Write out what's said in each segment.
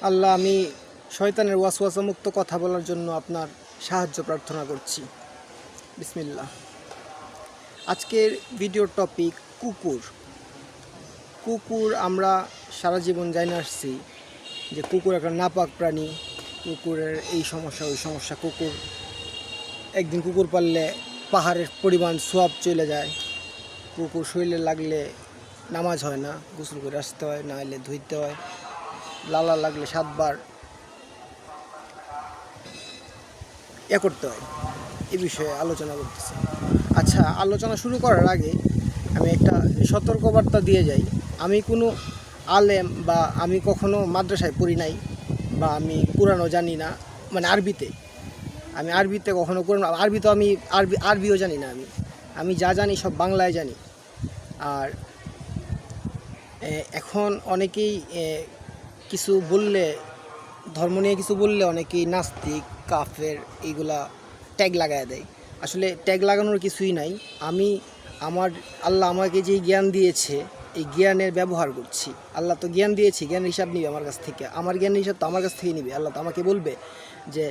আল্লাহ, আমি শয়তানের ওয়াসওয়াসা মুক্ত কথা বলার জন্য আপনার সাহায্য প্রার্থনা করছি। বিসমিল্লাহ। আজকের ভিডিওর টপিক কুকুর। কুকুর আমরা সারা জীবন জানি আসছি যে কুকুর একটা নাপাক প্রাণী। কুকুরের এই সমস্যা ওই সমস্যা। কুকুর একদিন কুকুর পাললে পাহাড়ের পরিমাণ সোয়াব চলে যায়। কুকুর শরীরে লাগলে নামাজ হয় না, গোসল করে আসতে হয়, না হলে ধুইতে হয়। লালা লাগলে 7 বার করতে হয়। এই বিষয়ে আলোচনা করতেছি। আচ্ছা, আলোচনা শুরু করার আগে আমি একটা সতর্কবার্তা দিয়ে যাই। আমি কোনো আলেম বা আমি কখনো মাদ্রাসায় পড়ি নাই, বা আমি কোরআনও জানি না, মানে আমি আরবিতে কখনো কোরআন, আরবি তো আমি আরবিও জানি না। আমি যা জানি সব বাংলায় জানি। আর এখন অনেকেই কিছু বললে, ধর্ম নিয়ে কিছু বললে অনেকেই নাস্তিক, কাফের এইগুলা ট্যাগ লাগায় দেয়। আসলে ট্যাগ লাগানোর কিছুই নাই। আমি আল্লাহ আমাকে যেই জ্ঞান দিয়েছে এই জ্ঞানের ব্যবহার করছি। আল্লাহ তো জ্ঞান দিয়েছে, জ্ঞানের হিসাব নিবে আমার কাছ থেকে। আমার জ্ঞানের হিসাব তো আমার কাছ থেকে নিবে। আল্লাহ তো আমাকে বলবে যে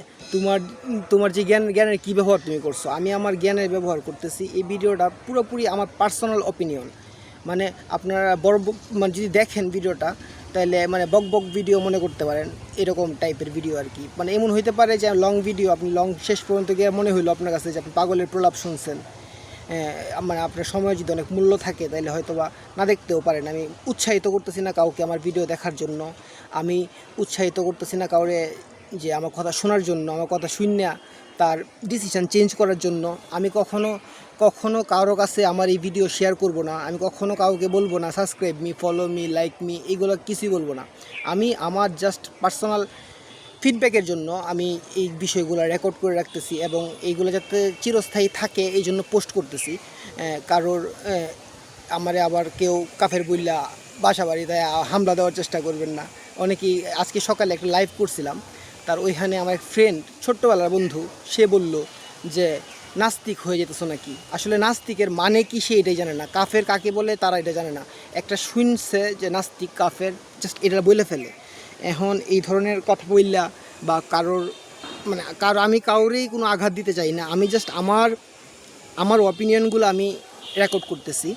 তোমার যে জ্ঞানের কী ব্যবহার তুমি করছো। আমি আমার জ্ঞানের ব্যবহার করতেছি। এই ভিডিওটা পুরোপুরি আমার পার্সোনাল অপিনিয়ন। মানে আপনারা মানে যদি দেখেন ভিডিওটা, তাহলে মানে বক ভিডিও মনে করতে পারেন, এরকম টাইপের ভিডিও আর কি। মানে এমন হইতে পারে যে লং ভিডিও, আপনি লং শেষ পর্যন্ত গিয়ে মনে হইলো আপনার কাছে যে আপনি পাগলের প্রলাপ শুনছেন। মানে আপনার সময় যদি অনেক মূল্য থাকে তাহলে হয়তো বা না দেখতেও পারেন। আমি উৎসাহিত করতেছি না কাউকে আমার ভিডিও দেখার জন্য। আমি উৎসাহিত করতেছি না কাউরে যে আমার কথা শোনার জন্য, আমার কথা শুনিয়া তার ডিসিশান চেঞ্জ করার জন্য। আমি কখনো কারো কাছে আমার এই ভিডিও শেয়ার করব না। আমি কখনো কাউকে বলবো না subscribe me, follow me, like me, এইগুলো কিছুই বলবো না। আমি আমার জাস্ট পার্সোনাল ফিডব্যাকের জন্য আমি এই বিষয়গুলো রেকর্ড করে রাখতেছি, এবং এইগুলো যাতে চিরস্থায়ী থাকে এই জন্য পোস্ট করতেছি। কারোর আমারে আবার কেউ কাফের বইলা বাসা বাড়িতে হামলা দেওয়ার চেষ্টা করবেন না। অনেকেই আজকে সকালে একটা লাইভ করছিলাম, তার ওইখানে আমার এক ফ্রেন্ড, ছোট্টবেলার বন্ধু, সে বলল যে নাস্তিক হয়ে যেতেছ নাকি। আসলে নাস্তিকের মানে কি সে এটাই জানে না। কাফের কাকে বলে তারা এটা জানে না। একটা শুনছে যে নাস্তিক কাফের, জাস্ট এটা বলে ফেলে। এখন এই ধরনের কথা বললা বা আমি কাউরেই কোনো আঘাত দিতে চাই না। আমি জাস্ট আমার অপিনিয়নগুলো আমি রেকর্ড করতেছি।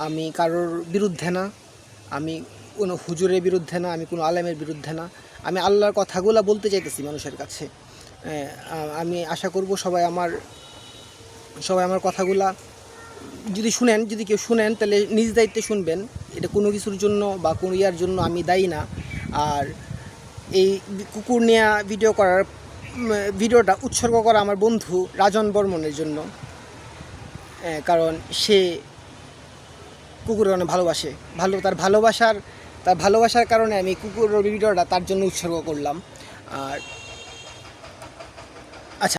আমি কারোর বিরুদ্ধে না, আমি কোনো হুজুরের বিরুদ্ধে না, আমি কোনো আলেমের বিরুদ্ধে না। আমি আল্লাহর কথাগুলো বলতে চাইতেছি মানুষের কাছে। আমি আশা করব সবাই আমার কথাগুলা যদি কেউ শুনেন তাহলে নিজ দায়িত্বে শুনবেন। এটা কোনো কিছুর জন্য বা কোনো ইয়ার জন্য আমি দায়ী না। আর এই কুকুর নিয়ে ভিডিওটা উৎসর্গ করা আমার বন্ধু রাজন বর্মনের জন্য। কারণ সে কুকুরের অনেক ভালোবাসে। তার ভালোবাসার কারণে আমি কুকুরের ভিডিওটা তার জন্য উৎসর্গ করলাম। আর আচ্ছা,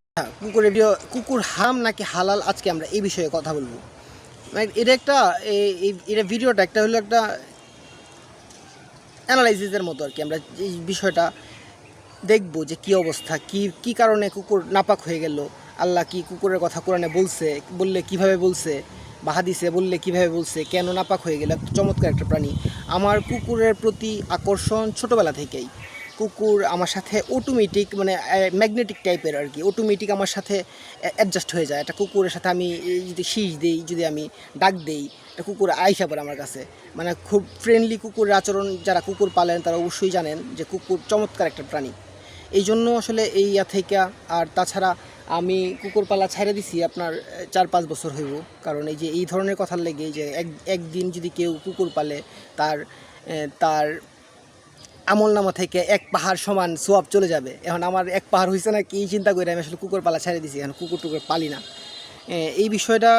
কুকুর হারাম নাকি হালাল, আজকে আমরা এই বিষয়ে কথা বলবো। এটা ভিডিওটা হলো একটা অ্যানালাইসিসের মতো আর কি। আমরা এই বিষয়টা দেখব যে কী অবস্থা, কী কারণে কুকুর নাপাক হয়ে গেল। আল্লাহ কি কুকুরের কথা কোরআনে বললে কিভাবে বলছে, বা হাদিসে বললে কিভাবে বলছে, কেন নাপাক হয়ে গেল। চমৎকার একটা প্রাণী। আমার কুকুরের প্রতি আকর্ষণ ছোটোবেলা থেকেই। কুকুর আমার সাথে অটোমেটিক, মানে ম্যাগনেটিক টাইপের আর কি, অটোমেটিক আমার সাথে অ্যাডজাস্ট হয়ে যায়। একটা কুকুরের সাথে আমি যদি শীষ দিই, যদি আমি ডাক দিই, একটা কুকুর আইসা পড়ে আমার কাছে। মানে খুব ফ্রেন্ডলি কুকুরের আচরণ। যারা কুকুর পালেন তারা অবশ্যই জানেন যে কুকুর চমৎকার একটা প্রাণী। এই জন্য আসলে এই থেকে। আর তাছাড়া আমি কুকুর পালা ছেড়ে দিছি আপনার 4-5 বছর হইব। কারণ এই ধরনের কথার লেগে যে একদিন যদি কেউ কুকুর পালে তার আমলনামা থেকে 1 পাহাড় সমান সোয়াব চলে যাবে। এখন আমার 1 পাহাড় হয়েছে না কি চিন্তা করে আমি আসলে কুকুর পালা ছেড়ে দিছি। এখন কুকুর পালি না। এই বিষয়টা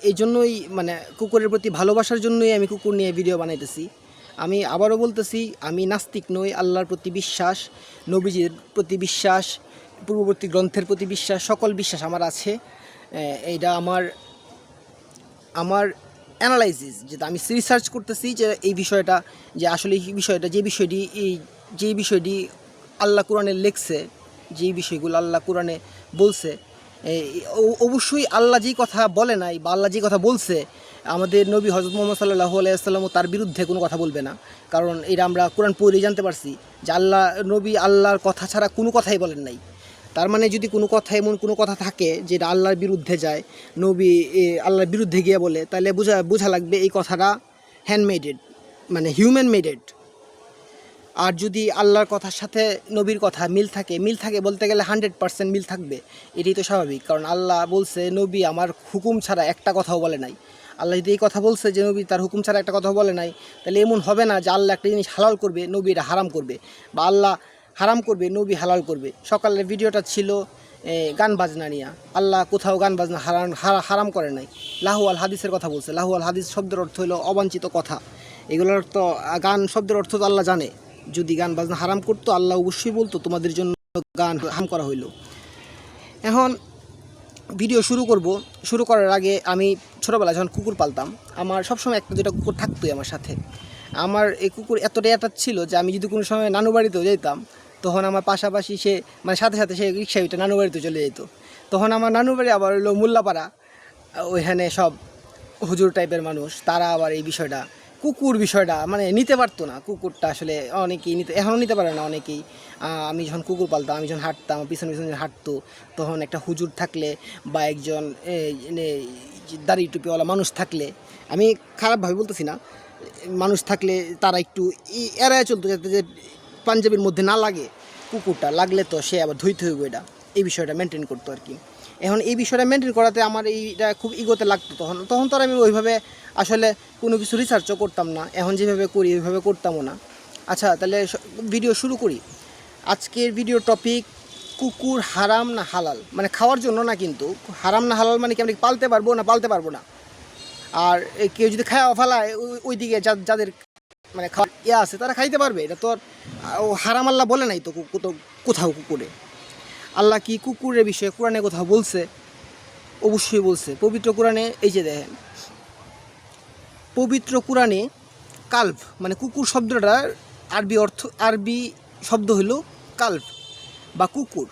এই জন্যই, মানে কুকুরের প্রতি ভালোবাসার জন্যই আমি কুকুর নিয়ে ভিডিও বানাইতেছি। আমি আবারও বলতেছি, আমি নাস্তিক নই। আল্লাহর প্রতি বিশ্বাস, নবীজির প্রতি বিশ্বাস, পূর্ববর্তী গ্রন্থের প্রতি বিশ্বাস, সকল বিশ্বাস আমার আছে। এইটা আমার অ্যানালাইসিস, যেটা আমি রিসার্চ করতেছি যে এই বিষয়টা, যে আসলে যে বিষয়টি আল্লাহ কোরআনে লেখছে, যেই বিষয়গুলো আল্লাহ কোরআনে বলছে, অবশ্যই আল্লাহ যেই কথা বলে নাই বা আল্লাহ যেই কথা বলছে আমাদের নবী হযরত মুহাম্মদ সাল্লাল্লাহু আলাইহি ওয়াসাল্লামও তার বিরুদ্ধে কোনো কথা বলবে না, কারণ এটা আমরা কোরআন পড়েই জানতে পারছি যে নবী আল্লাহর কথা ছাড়া কোনো কথাই বলেন নাই। তার মানে যদি কোনো কথা এমন কোনো কথা থাকে যেটা আল্লাহর বিরুদ্ধে যায়, নবী আল্লাহর বিরুদ্ধে গিয়ে বলে, তাহলে বোঝা লাগবে এই কথাটা হ্যান্ডমেডেড, মানে হিউম্যান মেডেড। আর যদি আল্লাহর কথার সাথে নবীর কথা মিল থাকে বলতে গেলে 100% মিল থাকবে, এটাই তো স্বাভাবিক। কারণ আল্লাহ বলছে নবী আমার হুকুম ছাড়া একটা কথাও বলে নাই। আল্লাহ যদি এই কথা বলছে যে নবী তার হুকুম ছাড়া একটা কথাও বলে নাই, তাহলে এমন হবে না যে আল্লাহ একটা জিনিস হালাল করবে নবী এটা হারাম করবে, বা আল্লাহ হারাম করবে নবী হালাল করবে। সকালের ভিডিওটা ছিল গান বাজনা নিয়ে। আল্লাহ কোথাও গান বাজনা হারাম করে নাই। লাহু আল হাদিসের কথা বলছে। লাহু আল হাদিস শব্দের অর্থ হলো অবাঞ্ছিত কথা। এগুলোর তো গান শব্দের অর্থ তো আল্লাহ জানে। যদি গান বাজনা হারাম করতো আল্লাহ অবশ্যই বলতো তোমাদের জন্য গান হারাম করা হইল। এখন ভিডিও শুরু করার আগে আমি ছোটোবেলায় যখন কুকুর পালতাম, আমার সবসময় একটা দুটা কুকুর থাকতোই আমার সাথে। আমার এই কুকুর এতটাই অ্যাটাচ ছিল যে আমি যদি কোনো সময় নানু বাড়িতেও যেতাম, তখন আমার পাশাপাশি সে মানে সাথে সাথে সে রিক্সা উঠে নানু বাড়িতে চলে যেত। তখন আমার নানু বাড়ি আবার হলো মোল্লাপাড়া, ওইখানে সব হুজুর টাইপের মানুষ, তারা আবার এই বিষয়টা মানে নিতে পারতো না। কুকুরটা আসলে অনেকেই এখনও নিতে পারে না অনেকেই। আমি যখন কুকুর পালতাম, আমি যখন হাঁটতাম, পিছনে হাঁটতো, তখন একটা হুজুর থাকলে বা একজন দাড়ি টুপিওয়ালা মানুষ থাকলে, আমি খারাপভাবে বলতেছি না, মানুষ থাকলে তারা একটু এড়ায় চলতো যাতে যে পাঞ্জাবির মধ্যে না লাগে। কুকুরটা লাগলে তো সে আবার ধুইতে হইব, এই বিষয়টা মেনটেন করতো আর কি। এখন এই বিষয়টা মেনটেন করাতে আমার এইটা খুব ইগোতে লাগতো। তখন তো আমি ওইভাবে আসলে কোনো কিছু রিসার্চও করতাম না। এখন যেভাবে করি ওইভাবে করতামও না। আচ্ছা, তাহলে ভিডিও শুরু করি। আজকের ভিডিও টপিক কুকুর হারাম না হালাল, মানে খাওয়ার জন্য না, কিন্তু হারাম না হালাল মানে কি আমরা পালতে পারবো না পালতে পারবো না। আর কেউ যদি খাওয়া ফেলায় ওই দিকে যাদের মানে খাওয়ার আছে তারা খাইতে পারবে, এটা তো আর হারাম আল্লাহ বলে নাই তো কোথাও কুকুরে। আল্লাহ কি কুকুরের বিষয়ে কোরআনে কোথাও বলছে? অবশ্যই বলছে পবিত্র কোরআনে। এই যে দেখেন, পবিত্র কোরআনে কাল্ব মানে কুকুর শব্দটার আরবি শব্দ হলো কাল্ব বা কুকুর।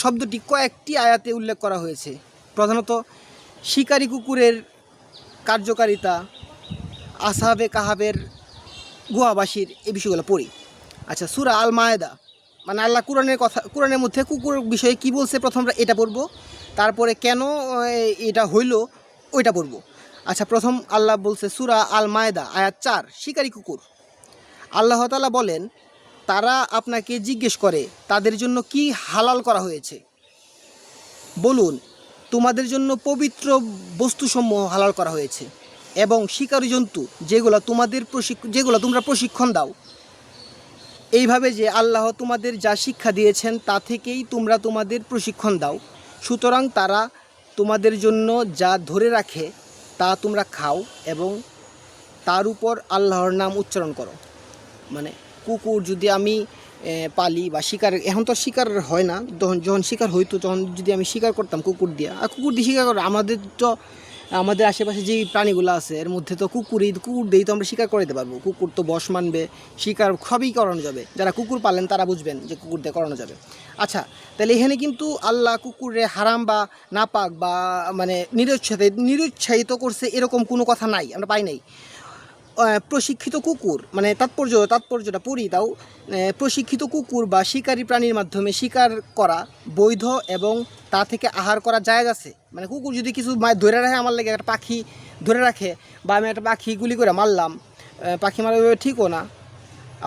শব্দটি কয়েকটি আয়াতে উল্লেখ করা হয়েছে। প্রধানত শিকারী কুকুরের কার্যকারিতা, আসহাবে কাহাবের গুহাবাসীর এই বিষয়গুলো পড়ি। আচ্ছা, সূরা আল মায়েদা, মানে আল্লাহ কোরআনের মধ্যে কুকুরের বিষয়ে কী বলছে প্রথম এটা পড়বো, তারপরে কেন এটা হইল ওইটা পড়বো। আচ্ছা, প্রথম আল্লাহ বলছে সূরা আল মায়েদা আয়াত 4, শিকারী কুকুর। আল্লাহ তাআলা বলেন, তারা আপনাকে জিজ্ঞেস করে তাদের জন্য কি হালাল করা হয়েছে, বলুন তোমাদের জন্য পবিত্র বস্তুসমূহ হালাল করা হয়েছে এবং শিকারী জন্তু যেগুলো তোমরা প্রশিক্ষণ দাও, এইভাবে যে আল্লাহ তোমাদের যা শিক্ষা দিয়েছেন তা থেকেই তোমরা তোমাদের প্রশিক্ষণ দাও। সুতরাং তারা তোমাদের জন্য যা ধরে রাখে তা তোমরা খাও এবং তার উপর আল্লাহর নাম উচ্চারণ করো। মানে কুকুর যদি আমি পালি বা শিকার, এখন তো শিকার হয় না, যখন শিকার হইতো তখন যদি আমি শিকার করতাম কুকুর দিয়ে, আর কুকুর দিয়ে শিকার করে আমাদের আশেপাশে যে প্রাণীগুলো আছে এর মধ্যে তো কুকুর দিয়েই তো আমরা শিকার করে দিতে পারবো। কুকুর তো বশ মানবে, শিকার সবই করানো যাবে। যারা কুকুর পালেন তারা বুঝবেন যে কুকুর দিয়ে করানো যাবে। আচ্ছা, তাহলে এখানে কিন্তু আল্লাহ কুকুরে হারাম বা নাপাক বা মানে নিরুৎসাহিত করছে এরকম কোনো কথা নাই, আমরা পাই নাই। প্রশিক্ষিত কুকুর মানে তাৎপর্যটা পড়ি তাও। প্রশিক্ষিত কুকুর বা শিকারী প্রাণীর মাধ্যমে শিকার করা বৈধ এবং তা থেকে আহার করা জায়েজ আছে। মানে কুকুর যদি কিছু ধরে রাখে, আমার লাগে একটা পাখি ধরে রাখে বা আমি একটা পাখি গুলি করে মারলাম, পাখি মারা ঠিকও না,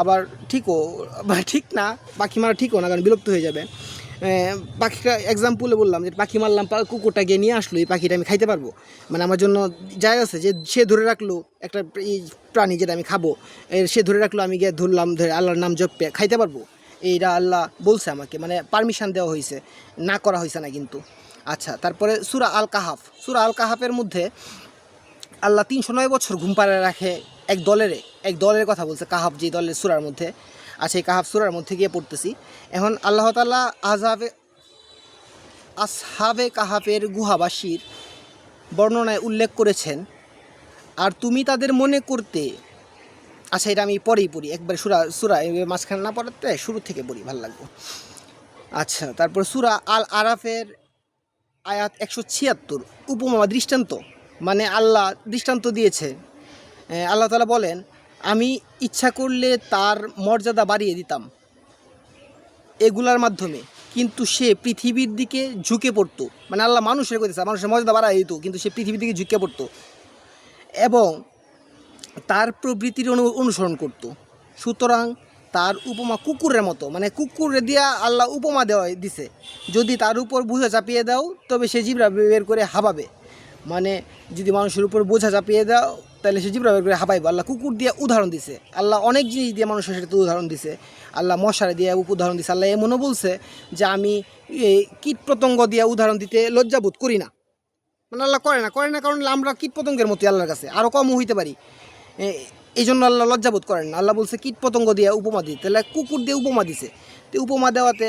আবার ঠিক না, পাখি মারা ঠিকও না, কারণ বিলুপ্ত হয়ে যাবে। পাখিটা এক্সাম্পলে বললাম যে পাখি মারলাম, কুকুরটা গিয়ে নিয়ে আসলো, এই পাখিটা আমি খাইতে পারবো, মানে আমার জন্য জায়গা আছে। যে সে ধরে রাখলো একটা প্রাণী যেটা আমি খাবো, সে ধরে রাখলো, আমি গিয়ে ধরলাম, ধরে আল্লাহর নাম জপে খাইতে পারবো, এইটা আল্লাহ বলছে আমাকে, মানে পারমিশন দেওয়া হয়েছে, না করা হয়েছে না কিন্তু। আচ্ছা, তারপরে সূরা আল কাহাফের মধ্যে আল্লাহ 309 বছর ঘুম পাড়ায় রাখে এক দলের কথা বলছে। কাহাফ যে দলের সূরার মধ্যে আছে, এই কাহাফ সূরার মধ্যে গিয়ে পড়তেছি। এখন আল্লাহ তাআলা আসহাবে কাহাফের গুহাবাসীর বর্ণনায় উল্লেখ করেছেন, আর তুমি তাদের মনে করতে। আচ্ছা, এটা আমি পড়ি একবার সূরা মাঝখানে না পড়াতে শুরু থেকে পড়ি, ভালো লাগবে। আচ্ছা, তারপর সূরা আল আরাফের আয়াত 176 উপমা দৃষ্টান্ত, মানে আল্লাহ দৃষ্টান্ত দিয়েছে। আল্লাহ তাআলা বলেন, আমি ইচ্ছা করলে তার মর্যাদা বাড়িয়ে দিতাম এগুলার মাধ্যমে, কিন্তু সে পৃথিবীর দিকে ঝুঁকে পড়তো। মানে আল্লাহ মানুষের কইতেছে, মানুষের মর্যাদা বাড়াই দিত, কিন্তু সে পৃথিবীর দিকে ঝুঁকে পড়তো এবং তার প্রবৃত্তির অনুসরণ করত। সুতরাং তার উপমা কুকুরের মতো, মানে কুকুরে দিয়া আল্লাহ উপমা দেওয়া দিছে, যদি তার উপর বোঝা চাপিয়ে দাও তবে সে জিব্রা বের করে হাবাবে। মানে যদি মানুষের উপর বোঝা চাপিয়ে দাও তাহলে সে জিব্রা বের করে হাবাইবে। আল্লাহ কুকুর দিয়ে উদাহরণ দিছে, আল্লাহ অনেক জিনিস দিয়ে মানুষের সাথে উদাহরণ দিছে, আল্লাহ মশারে দিয়ে উদাহরণ দিছে। আল্লাহ এমনও বলছে যে আমি কীট পতঙ্গ দিয়ে উদাহরণ দিতে লজ্জাবোধ করি না। মানে আল্লাহ করে না কারণ আমরা কীট পতঙ্গের মতো আল্লাহর কাছে আরও কমও হইতে পারি, এই জন্য আল্লাহ লজ্জাবোধ করেন না। আল্লাহ বলছে কীট পতঙ্গ দিয়ে উপমা দিতে, তাহলে কুকুর দিয়ে উপমা দিছে। তো উপমা দেওয়াতে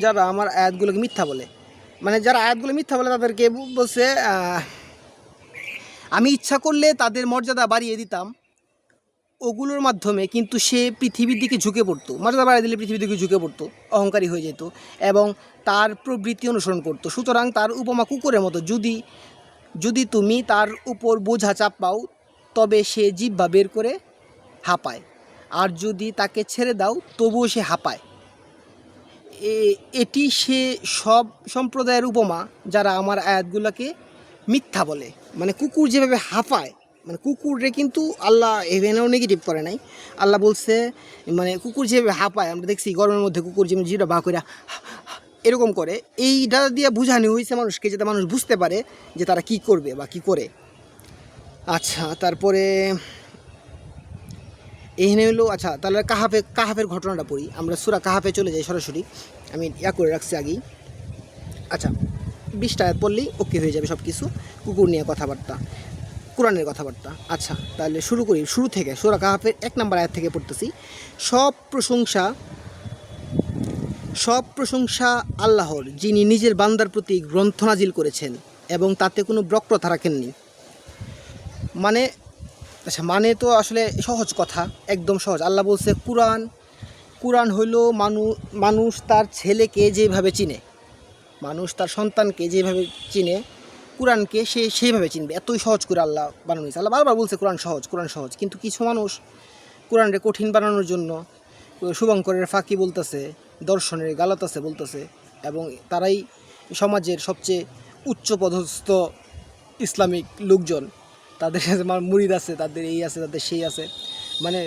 যারা আমার আয়াতগুলোকে মিথ্যা বলে, মানে যারা আয়াতগুলো মিথ্যা বলে তাদেরকে বলছে আমি ইচ্ছা করলে তাদের মর্যাদা বাড়িয়ে দিতাম ওগুলোর মাধ্যমে, কিন্তু সে পৃথিবীর দিকে ঝুঁকে পড়তো। মর্যাদা বাড়িয়ে দিলে পৃথিবীর দিকে ঝুঁকে পড়তো, অহংকারী হয়ে যেত এবং তার প্রবৃত্তি অনুসরণ করতো। সুতরাং তার উপমা কুকুরের মতো, যদি তুমি তার উপর বোঝা চাপাও তবে সে জিহ্বা বের করে হাঁপায়, আর যদি তাকে ছেড়ে দাও তবুও সে হাঁপায়। এটি সে সব সম্প্রদায়ের উপমা যারা আমার আয়াতগুলোকে মিথ্যা বলে। মানে কুকুর যেভাবে হাঁপায়, মানে কুকুরে কিন্তু আল্লাহ এভেনেও নেগেটিভ করে নাই। আল্লাহ বলছে মানে কুকুর যেভাবে হাঁপায়, আমরা দেখছি গরমের মধ্যে কুকুর যেমন জিরা বা করে এরকম করে, এইটা দিয়ে বোঝানো হয়েছে মানুষকে, যাতে মানুষ বুঝতে পারে যে তারা কি করবে বা কি করে। আচ্ছা, তারপরে এইখানে হলো, আচ্ছা তাহলে কাহাফের ঘটনাটা পড়ি। আমরা সূরা কাহাফে চলে যাই সরাসরি, আমি করে রাখছি আগেই। আচ্ছা, 20টা আয়াত পড়লেই ওকে হয়ে যাবে সব কিছু, কুকুর নিয়ে কথাবার্তা, কোরআনের কথাবার্তা। আচ্ছা তাহলে শুরু করি, শুরু থেকে সূরা কাহাফের 1 নম্বর আয়াত থেকে পড়তেছি। সব প্রশংসা আল্লাহর, যিনি নিজের বান্দার প্রতি গ্রন্থ নাজিল করেছেন এবং তাতে কোনো বক্রতা রাখেননি। মানে আচ্ছা, মানে তো আসলে সহজ কথা, একদম সহজ। আল্লাহ বলছে কোরআন হইল মানুষ তার ছেলেকে যেভাবে চিনে, মানুষ তার সন্তানকে যেভাবে চিনে, কোরআনকে সে সেইভাবে চিনবে। এতই সহজ করে আল্লাহ বানানো হয়েছে। আল্লাহ বারবার বলছে কোরআন সহজ, কিন্তু কিছু মানুষ কোরআনকে কঠিন বানানোর জন্য শুভঙ্করের ফাঁকি বলতেছে, দর্শনের গালাতাছে বলতেছে, এবং তারাই সমাজের সবচেয়ে উচ্চপদস্থ ইসলামিক লোকজন। তাদের মুরিদ আছে, তাদের এই আছে, তাদের সেই আছে। মানে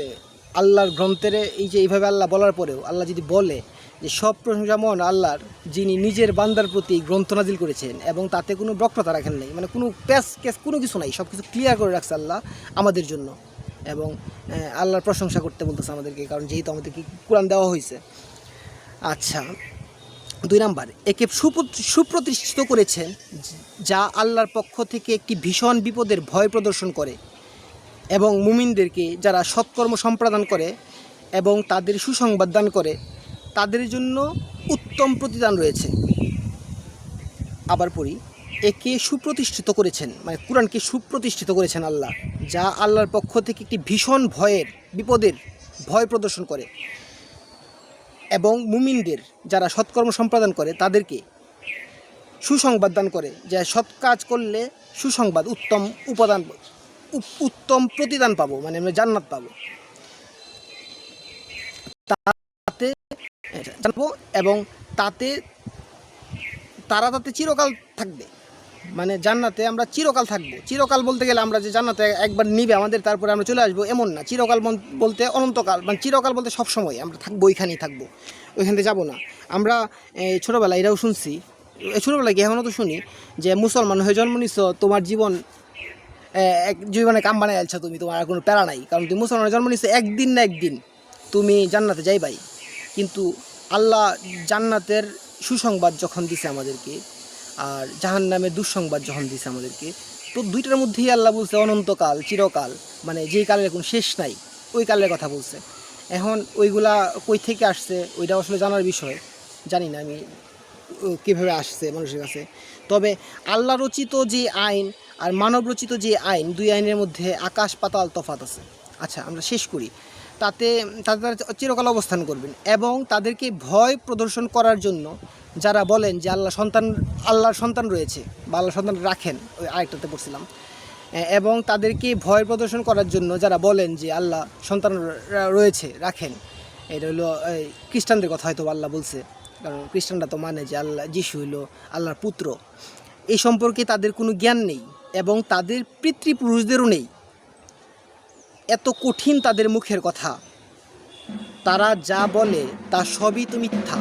আল্লাহর গ্রন্থের এই যে এইভাবে আল্লাহ বলার পরেও আল্লাহ যদি বলে যে সব প্রশংসা মহান আল্লাহর, যিনি নিজের বান্দার প্রতি গ্রন্থ নাজিল করেছেন এবং তাতে কোনো বক্রতা রাখেন নাই, মানে কোনো কেস কোনো কিছু নাই, সব কিছু ক্লিয়ার করে রাখছে আল্লাহ আমাদের জন্য। এবং আল্লাহর প্রশংসা করতে বলতেছে আমাদেরকে, কারণ যেহেতু আমাদেরকে কোরআন দেওয়া হয়েছে। আচ্ছা, 2 নাম্বার, একে সুপ্রতিষ্ঠিত করেছেন যা আল্লাহর পক্ষ থেকে একটি ভীষণ বিপদের ভয় প্রদর্শন করে এবং মুমিনদেরকে যারা সৎকর্ম সম্পাদন করে এবং তাদের সুসংবাদ দান করে তাদের জন্য উত্তম প্রতিদান রয়েছে। আবার পড়ি, একে সুপ্রতিষ্ঠিত করেছেন, মানে কোরআনকে সুপ্রতিষ্ঠিত করেছেন আল্লাহ, যা আল্লাহর পক্ষ থেকে একটি ভীষণ বিপদের ভয় প্রদর্শন করে এবং মুমিনদের যারা সৎকর্ম সম্পাদন করে তাদেরকে সুসংবাদ দান করে, যে সৎ কাজ করলে সুসংবাদ, উত্তম প্রতিদান পাবো, মানে আমরা জান্নাত পাবো, তাতে জানবো এবং তাতে চিরকাল থাকবে। মানে জান্নাতে আমরা চিরকাল থাকবো। চিরকাল বলতে গেলে আমরা যে জান্নাতে একবার নিবে আমাদের তারপরে আমরা চলে আসবো এমন না। চিরকাল বলতে অনন্তকাল, মানে চিরকাল বলতে সবসময় আমরা থাকবো, ওইখানেই থাকবো, ওইখান থেকে যাবো না। আমরা ছোটোবেলায় এটাও শুনছি, ছোটোবেলায় এখনও তো শুনি যে মুসলমান হয়ে জন্ম নিচ্ছ, তোমার জীবনে কাম বানায় আলছো তুমি, তোমার আর কোনো প্যারা নাই, কারণ তুমি মুসলমান জন্ম নিচ্ছ, একদিন না একদিন তুমি জান্নাতে যাইবাই। কিন্তু আল্লাহ জান্নাতের সুসংবাদ যখন দিছে আমাদেরকে আর জাহান্নামের দুঃসংবাদ যখন দিছে আমাদেরকে, তো দুইটার মধ্যেই আল্লাহ বলছে অনন্তকাল, চিরকাল, মানে যেই কালের কোনো শেষ নাই, ওই কালের কথা বলছে। এখন ওইগুলা কই থেকে আসছে ওইটা আসলে জানার বিষয়, জানি না আমি কীভাবে আসছে মানুষের কাছে। তবে আল্লাহ রচিত যে আইন আর মানব রচিত যে আইন, দুই আইনের মধ্যে আকাশ পাতাল তফাৎ আছে। আচ্ছা, আমরা শেষ করি। তাতে চিরকাল অবস্থান করবেন এবং তাদেরকে ভয় প্রদর্শন করার জন্য যারা বলেন যে আল্লাহর সন্তান রয়েছে বা আল্লাহর সন্তান রাখেন, ওই আরেকটাতে পড়ছিলাম, এবং তাদেরকে ভয় প্রদর্শন করার জন্য যারা বলেন যে আল্লাহ সন্তান রয়েছে রাখেন, এটা হলো খ্রিস্টানদের কথা হয়তো আল্লাহ বলছে, কারণ খ্রিস্টানরা তো মানে যে আল্লাহ যিশু হইল আল্লাহর পুত্র। এই সম্পর্কে তাদের কোনো জ্ঞান নেই এবং তাদের পিতৃপুরুষদেরও নেই। এত কঠিন তাদের মুখের কথা, তারা যা বলে তা সবই তো মিথ্যা।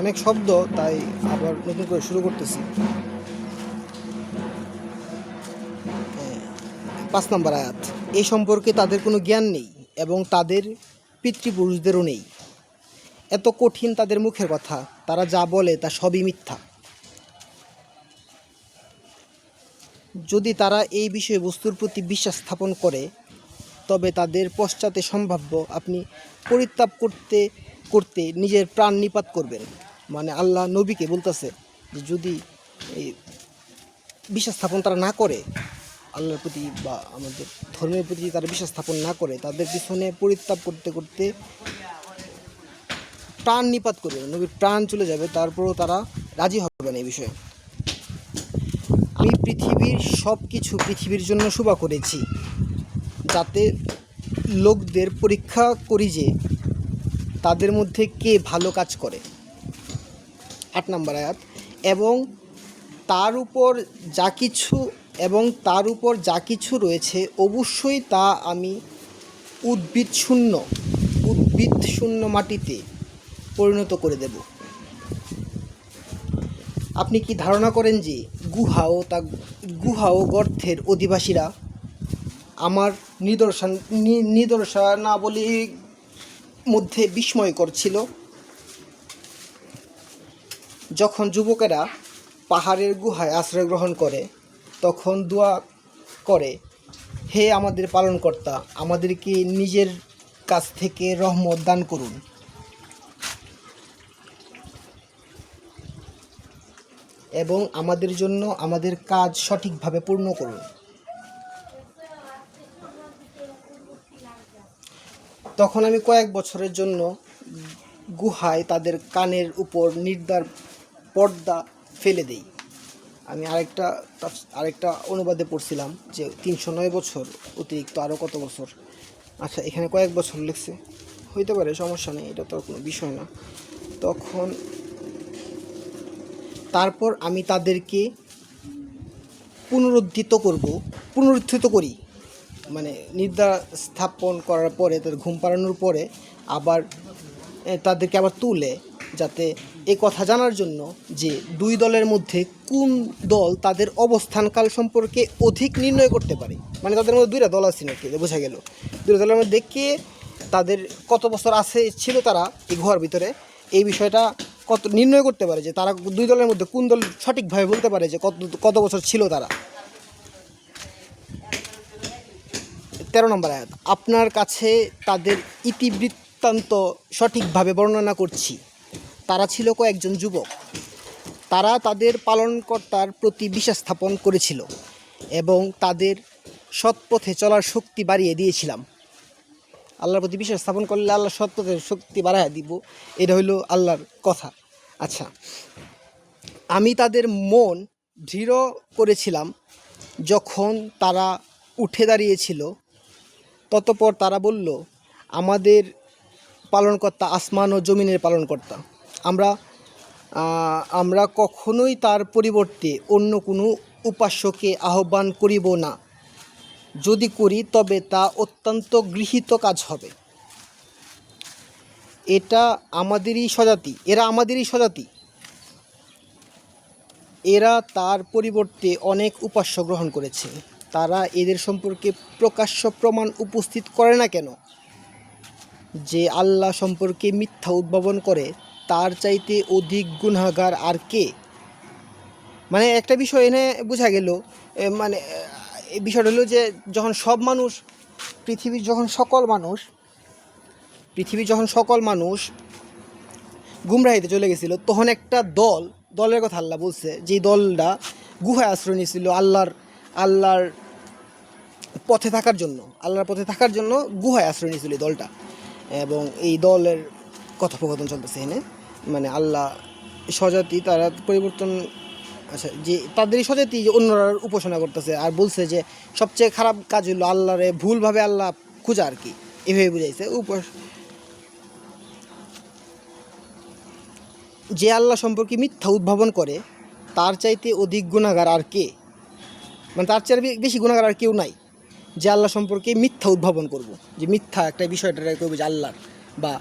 অনেক শব্দ, তাই আবার নতুন করে শুরু করতেছি। 5 নম্বর আয়াত, এই সম্পর্কে তাদের কোনো জ্ঞান নেই এবং তাদের পিতৃপুরুষদেরও নেই। এত কঠিন তাদের মুখের কথা, তারা যা বলে তা সবই মিথ্যা। যদি তারা এই বিষয়বস্তুর প্রতি বিশ্বাস স্থাপন করে, তবে তাদের পশ্চাতে সম্ভাব্য আপনি পরিত্যাগ করতে করতে নিজের প্রাণ নিপাত করবেন। মানে আল্লাহ নবীকে বলতেছে যে যদি এই বিশ্বাস স্থাপন তারা না করে, আল্লাহর প্রতি বা আমাদের ধর্মের প্রতি তারা বিশ্বাস স্থাপন না করে, তাদের পিছনে পরিত্যাগ করতে করতে প্রাণ নিপাত করবে, নবীর প্রাণ চলে যাবে, তারপরও তারা রাজি হবে না এই বিষয়ে। আমি পৃথিবীর সব কিছু পৃথিবীর জন্য শুভা করেছি, যাতে লোকদের পরীক্ষা করি যে তাদের মধ্যে কে ভালো কাজ করে। 8 নম্বর আয়াত, এবং তার উপর যা কিছু রয়েছে অবশ্যই তা আমি উদ্ভিদ শূন্য মাটিতে পরিণত করে দেব। আপনি কি ধারণা করেন যে গুহা ও গর্তের অধিবাসীরা আমার নিদর্শনাবলীর মধ্যে বিস্ময়কর ছিল? যখন যুবকেরা পাহাড়ের গুহায় আশ্রয় গ্রহণ করে, তখন দোয়া করে, হে আমাদের পালনকর্তা, আমাদেরকে নিজের কাছ থেকে রহমত দান করুন এবং আমাদের জন্য আমাদের কাজ সঠিকভাবে পূর্ণ করুন। তখন আমি কয়েক বছরের জন্য গুহায় তাদের কানের উপর নির্দার পর্দা ফেলে দেই। আমি আরেকটা অনুবাদে পড়ছিলাম যে 309 বছর অতিরিক্ত আরও কত বছর। আচ্ছা, এখানে কয়েক বছর লিখছে, হইতে পারে, সমস্যা নেই, এটা তো কোনো বিষয় না। তারপর আমি তাদেরকে পুনরুত্থিত করি, মানে নির্ধার স্থাপন করার পরে, তাদের ঘুম পাড়ানোর পরে আবার তাদেরকে আবার তুলে, যাতে এই কথা জানার জন্য যে দুই দলের মধ্যে কোন দল তাদের অবস্থানকাল সম্পর্কে অধিক নির্ণয় করতে পারে। মানে তাদের মধ্যে 2টা দল আছে নাকি, বোঝা গেল 2টা দলের মধ্যে কে তাদের কত বছর ছিল তারা এই গুহার ভিতরে, এই বিষয়টা কত নির্ণয় করতে পারে, যে তারা 2 দলের মধ্যে কোন দল সঠিকভাবে বলতে পারে যে কত বছর ছিল তারা। 13 নম্বর আয়াত, আপনার কাছে তাদের ইতিবৃত্তান্ত সঠিকভাবে বর্ণনা করছি। তারা ছিল কয়েকজন যুবক, তারা তাদের পালনকর্তার প্রতি বিশ্বাস স্থাপন করেছিল এবং তাদের সৎপথে চলার শক্তি বাড়িয়ে দিয়েছিলাম। আল্লাহর প্রতি বিশ্বাস স্থাপন করলে আল্লাহ সৎপথের শক্তি বাড়ায় দিব, এটা হইল আল্লাহর কথা। আচ্ছা, আমি তাদের মন দৃঢ় করেছিলাম যখন তারা উঠে দাঁড়িয়েছিল। ততপর তারা বলল, আমাদের পালনকর্তা আসমান ও জমিনের পালনকর্তা, আমরা কখনোই তার পরিবর্তে অন্য কোনো উপাস্যকে আহ্বান করিব না। যদি করি তবে তা অত্যন্ত গৃহীত কাজ হবে। এরা আমাদেরই স্বজাতি। এরা তার পরিবর্তে অনেক উপাস্য গ্রহণ করেছে। তারা এদের সম্পর্কে প্রকাশ্য প্রমাণ উপস্থিত করে না কেন? যে আল্লাহ সম্পর্কে মিথ্যা উদ্ভাবন করে, তার চাইতে অধিক গুনাহগার আর কে? মানে একটা বিষয় এনে বোঝা গেল, মানে এই বিষয়টা হলো যে যখন পৃথিবীর যখন সকল মানুষ গুমরাহিতে চলে গেছিল, তখন একটা দলের কথা আল্লাহ বলছে, যে দলটা গুহায় আশ্রয় নিয়েছিল, আল্লাহর পথে থাকার জন্য, আল্লাহর পথে থাকার জন্য গুহায় আশ্রয় নিয়েছিল এই দলটা। এবং এই দলের কথোপকথন চলতেছে এখানে, মানে আল্লাহ স্বজাতি তারা পরিবর্তন, আচ্ছা যে তাদেরই স্বজাতি যে অন্যরা উপাসনা করতেছে, আর বলছে যে সবচেয়ে খারাপ কাজ হলো আল্লাহরে ভুলভাবে আল্লাহ খোঁজা আর কি, এভাবে বুঝাইছে। যে আল্লাহ সম্পর্কে মিথ্যা উদ্ভাবন করে তার চাইতে অধিক গুনাহগার আর কে, মানে তার চেয়ে বেশি গুনাহগার আর কেউ নাই। যে আল্লাহ সম্পর্কে মিথ্যা উদ্ভাবন করব, যে মিথ্যা একটা বিষয়টা কইব যে আল্লাহর, বা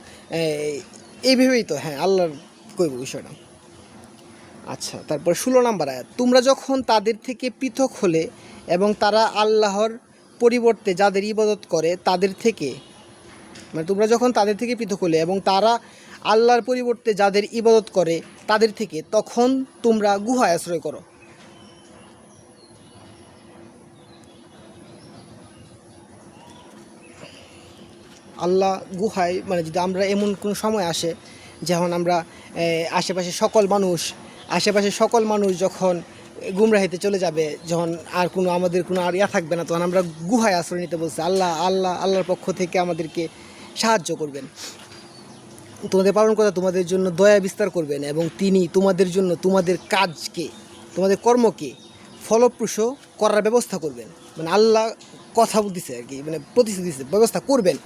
এইভাবেই তো হ্যাঁ আল্লাহর কইব বিষয়টা। আচ্ছা, তারপর 16 নম্বর আয়াত, তোমরা যখন তাদের থেকে পৃথক হলে এবং তারা আল্লাহর পরিবর্তে যাদের ইবাদত করে তাদের থেকে, মানে তোমরা যখন তাদের থেকে পৃথক হলে এবং তারা আল্লাহর পরিবর্তে যাদের ইবাদত করে তাদের থেকে, তখন তোমরা গুহায় আশ্রয় করো। আল্লাহ গুহায়, মানে যদি আমরা এমন কোনো সময় আসে যখন আমরা আশেপাশে সকল মানুষ যখন গুমরাহিতে চলে যাবে, যখন আর কোনো আমাদের কোনো আর থাকবে না, তখন আমরা গুহায় আশ্রয় নিতে বলছি। আল্লাহর পক্ষ থেকে আমাদেরকে সাহায্য করবেন, তোমাদের পালন করা তোমাদের জন্য দয়া বিস্তার করবেন, এবং তিনি তোমাদের জন্য তোমাদের কাজকে, তোমাদের কর্মকে ফলপ্রসূ করার ব্যবস্থা করবেন। মানে আল্লাহ কথা দিছে আর কি, মানে প্রতিশ্রুতি দিচ্ছে ব্যবস্থা করবেন।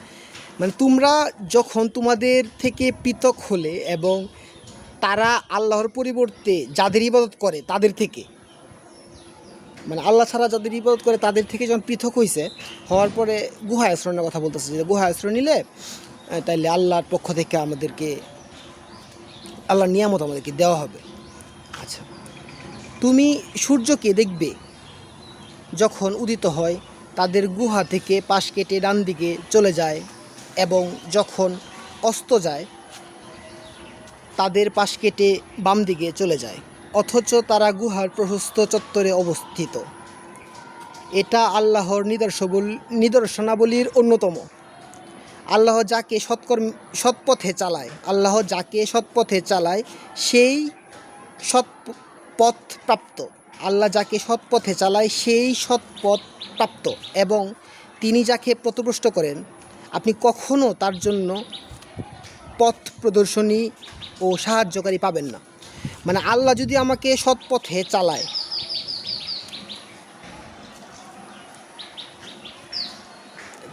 মানে তোমরা যখন তোমাদের থেকে পৃথক হলে এবং তারা আল্লাহর পরিবর্তে যাদের ইবাদত করে তাদের থেকে, মানে আল্লাহ ছাড়া যাদের ইবাদত করে তাদের থেকে যখন পৃথক হওয়ার পরে গুহায় আশ্রয়ের কথা বলতেছে, যে গুহায় আশ্রয় নিলে তাইলে আল্লাহর পক্ষ থেকে আমাদেরকে আল্লাহর নিয়ামত আমাদেরকে দেওয়া হবে। আচ্ছা, তুমি সূর্যকে দেখবে যখন উদিত হয়, তাদের গুহা থেকে পাশ কেটে ডান দিকে চলে যায়, এবং যখন অস্ত যায় তাদের পাশ কেটে বাম দিকে চলে যায়, অথচ তারা গুহার প্রশস্ত চত্বরে অবস্থিত। এটা আল্লাহর নিদর্শনাবলীর অন্যতম। আল্লাহ যাকে সৎপথে চালায় সেই সৎপথ প্রাপ্ত। এবং তিনি যাকে পথভ্রষ্ট করেন আপনি কখনো তার জন্য পথ প্রদর্শনী ও সাহায্যকারী পাবেন না। মানে আল্লাহ যদি আমাকে সৎপথে চালায়,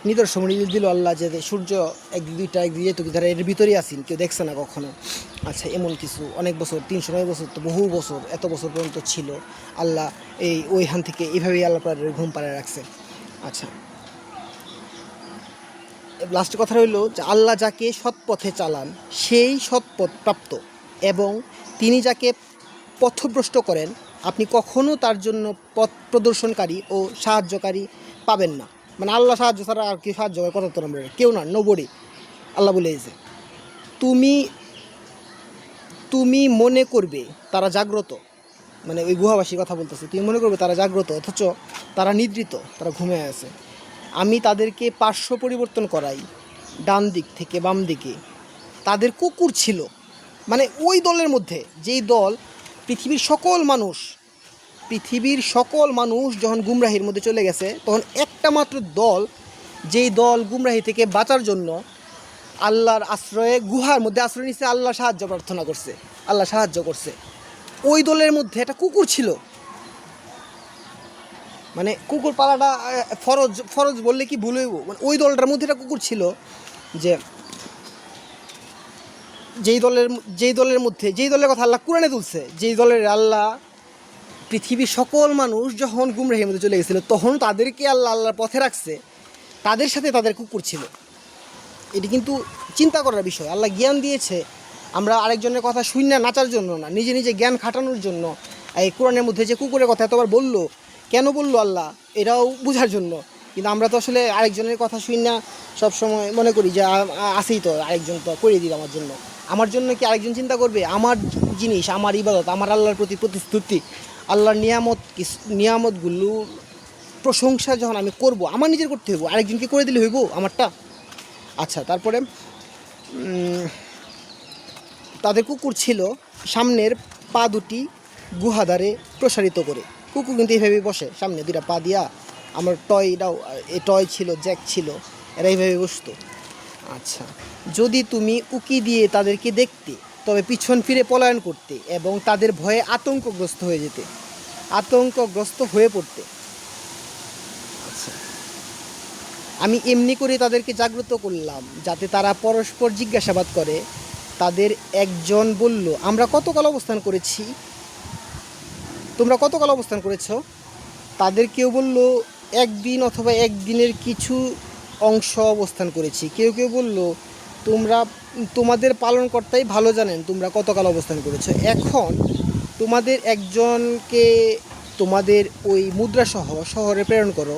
নিদর্শন দিল আল্লাহ, যে সূর্য একদিক দুইটা একদিক যেহেতু তারা এর ভিতরেই আসেন, কেউ দেখছে না কখনো। আচ্ছা, এমন কিছু অনেক বছর, 309 বছর তো বহু বছর, এত বছর পর্যন্ত ছিল আল্লাহ ওইখান থেকে এইভাবেই আল্লাহ প্রায় ঘুম পাড়ায় রাখছে। আচ্ছা, লাস্টের কথা রইল যে আল্লাহ যাকে সৎপথে চালান সেই সৎপথ প্রাপ্ত, এবং তিনি যাকে পথভ্রষ্ট করেন আপনি কখনো তার জন্য পথ প্রদর্শনকারী ও সাহায্যকারী পাবেন না। মানে আল্লাহ সাহায্য ছাড়া আর কি সাহায্য করে, কথা তো আমরা কেউ না, নোবডি। আল্লাহ বলেছে তুমি মনে করবে তারা জাগ্রত, মানে ওই গুহাবাসীর কথা বলতেছে, তুমি মনে করবে তারা জাগ্রত অথচ তারা নিদ্রিত, তারা ঘুমিয়ে আছে। আমি তাদেরকে পার্শ্ব পরিবর্তন করাই, ডান দিক থেকে বাম দিকে তাদের কুকুর ছিল। মানে ওই দলের মধ্যে যেই দল পৃথিবীর সকল মানুষ যখন গুমরাহির মধ্যে চলে গেছে, তখন একটা মাত্র দল, যেই দল গুমরাহি থেকে বাঁচার জন্য আল্লাহর আশ্রয়ে গুহার মধ্যে আশ্রয় নিচ্ছে, আল্লাহ সাহায্য প্রার্থনা করছে, আল্লাহ সাহায্য করছে। ওই দলের মধ্যে একটা কুকুর ছিল। মানে কুকুর পালাটা ফরজ বললে কি ভুল হইব, মানে ওই দলটার মধ্যে একটা কুকুর ছিল, যে যেই দলের কথা আল্লাহ কোরআনে তুলছে, যেই দলের আল্লাহ পৃথিবীর সকল মানুষ যখন গুমরাহির মধ্যে চলে গেছিল তখন তাদেরকে আল্লাহর পথে রাখছে, তাদের সাথে তাদের কুকুর ছিল। এটি কিন্তু চিন্তা করার বিষয়। আল্লাহ জ্ঞান দিয়েছে, আমরা আরেকজনের কথা শুনি না নাচার জন্য না, নিজে নিজে জ্ঞান খাটানোর জন্য। এই কোরআনের মধ্যে যে কুকুরের কথা এতবার বললো, কেন বললো আল্লাহ, এটাও বোঝার জন্য। কিন্তু আমরা তো আসলে আরেকজনের কথা শুনি না, সবসময় মনে করি যে আসেই তো আরেকজন তো করে দিল আমার জন্য কি আরেকজন চিন্তা করবে? আমার জিনিস, আমার ইবাদত, আমার আল্লাহর প্রতি প্রতিশ্রুতি, আল্লাহর নিয়ামতগুলো প্রশংসা যখন আমি করব, আমার নিজের করতে হইব, আরেকজনকে করে দিলে হইব আমারটা। আচ্ছা, তারপরে তাদের কুকুর ছিল সামনের পা দুটি গুহাধারে প্রসারিত করে। কুকুর কিন্তু এইভাবেই বসে, সামনে দুইটা পা দিয়া আমার টয়টাও, এই টয় ছিল, জ্যাক ছিল, এরা এইভাবে বসতো। আচ্ছা, যদি তুমি উকি দিয়ে তাদেরকে দেখতে, তবে পিছন ফিরে পলায়ন করতে এবং তাদের ভয়ে আতঙ্কগ্রস্ত হয়ে পড়তে। আচ্ছা, আমি এমনি করে তাদেরকে জাগ্রত করলাম যাতে তারা পরস্পর জিজ্ঞাসাবাদ করে। তাদের একজন বলল, আমরা কতকাল অবস্থান করেছি? তোমরা কতকাল অবস্থান করেছ? তাদের কেউ বলল, একদিন অথবা একদিনের কিছু অংশ অবস্থান করেছি। কেউ কেউ বলল, তোমাদের পালনকর্তাই ভালো জানেন তোমরা কতকাল অবস্থান করেছ। এখন তোমাদের একজনকে তোমাদের ওই মুদ্রাসহ শহরে প্রেরণ করো,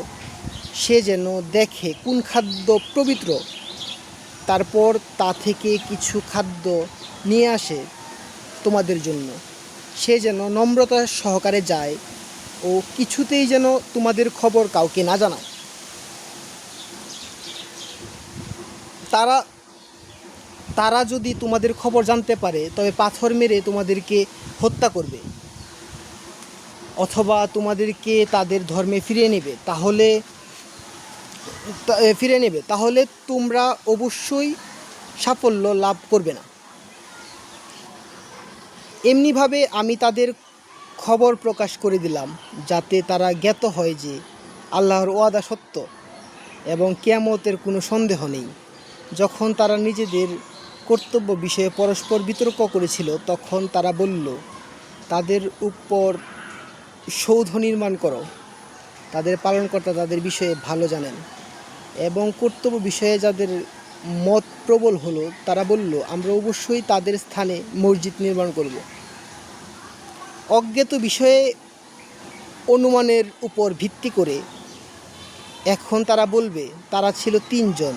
সে যেন দেখে কোন খাদ্য পবিত্র, তারপর তা থেকে কিছু খাদ্য নিয়ে আসে তোমাদের জন্য। সে যেন নম্রতা সহকারে যায় ও কিছুতেই যেন তোমাদের খবর কাউকে না জানায়। তারা যদি তোমাদের খবর জানতে পারে, তবে পাথর মেরে তোমাদেরকে হত্যা করবে অথবা তোমাদেরকে তাদের ধর্মে ফিরিয়ে নেবে, তাহলে তোমরা অবশ্যই সাফল্য লাভ করবে না। এমনিভাবে আমি তাদের খবর প্রকাশ করে দিলাম, যাতে তারা জ্ঞাত হয় যে আল্লাহর ওয়াদা সত্য এবং কিয়ামতের কোনো সন্দেহ নেই। যখন তারা নিজেদের কর্তব্য বিষয়ে পরস্পর বিতর্ক করেছিল, তখন তারা বলল, তাদের উপর সৌধ নির্মাণ করো। তাদের পালনকর্তা তাদের বিষয়ে ভালো জানেন। এবং কর্তব্য বিষয়ে যাদের মত প্রবল হলো, তারা বলল, আমরা অবশ্যই তাদের স্থানে মসজিদ নির্মাণ করব। অজ্ঞাত বিষয়ে অনুমানের উপর ভিত্তি করে এখন তারা বলবে, তারা ছিল 3 জন,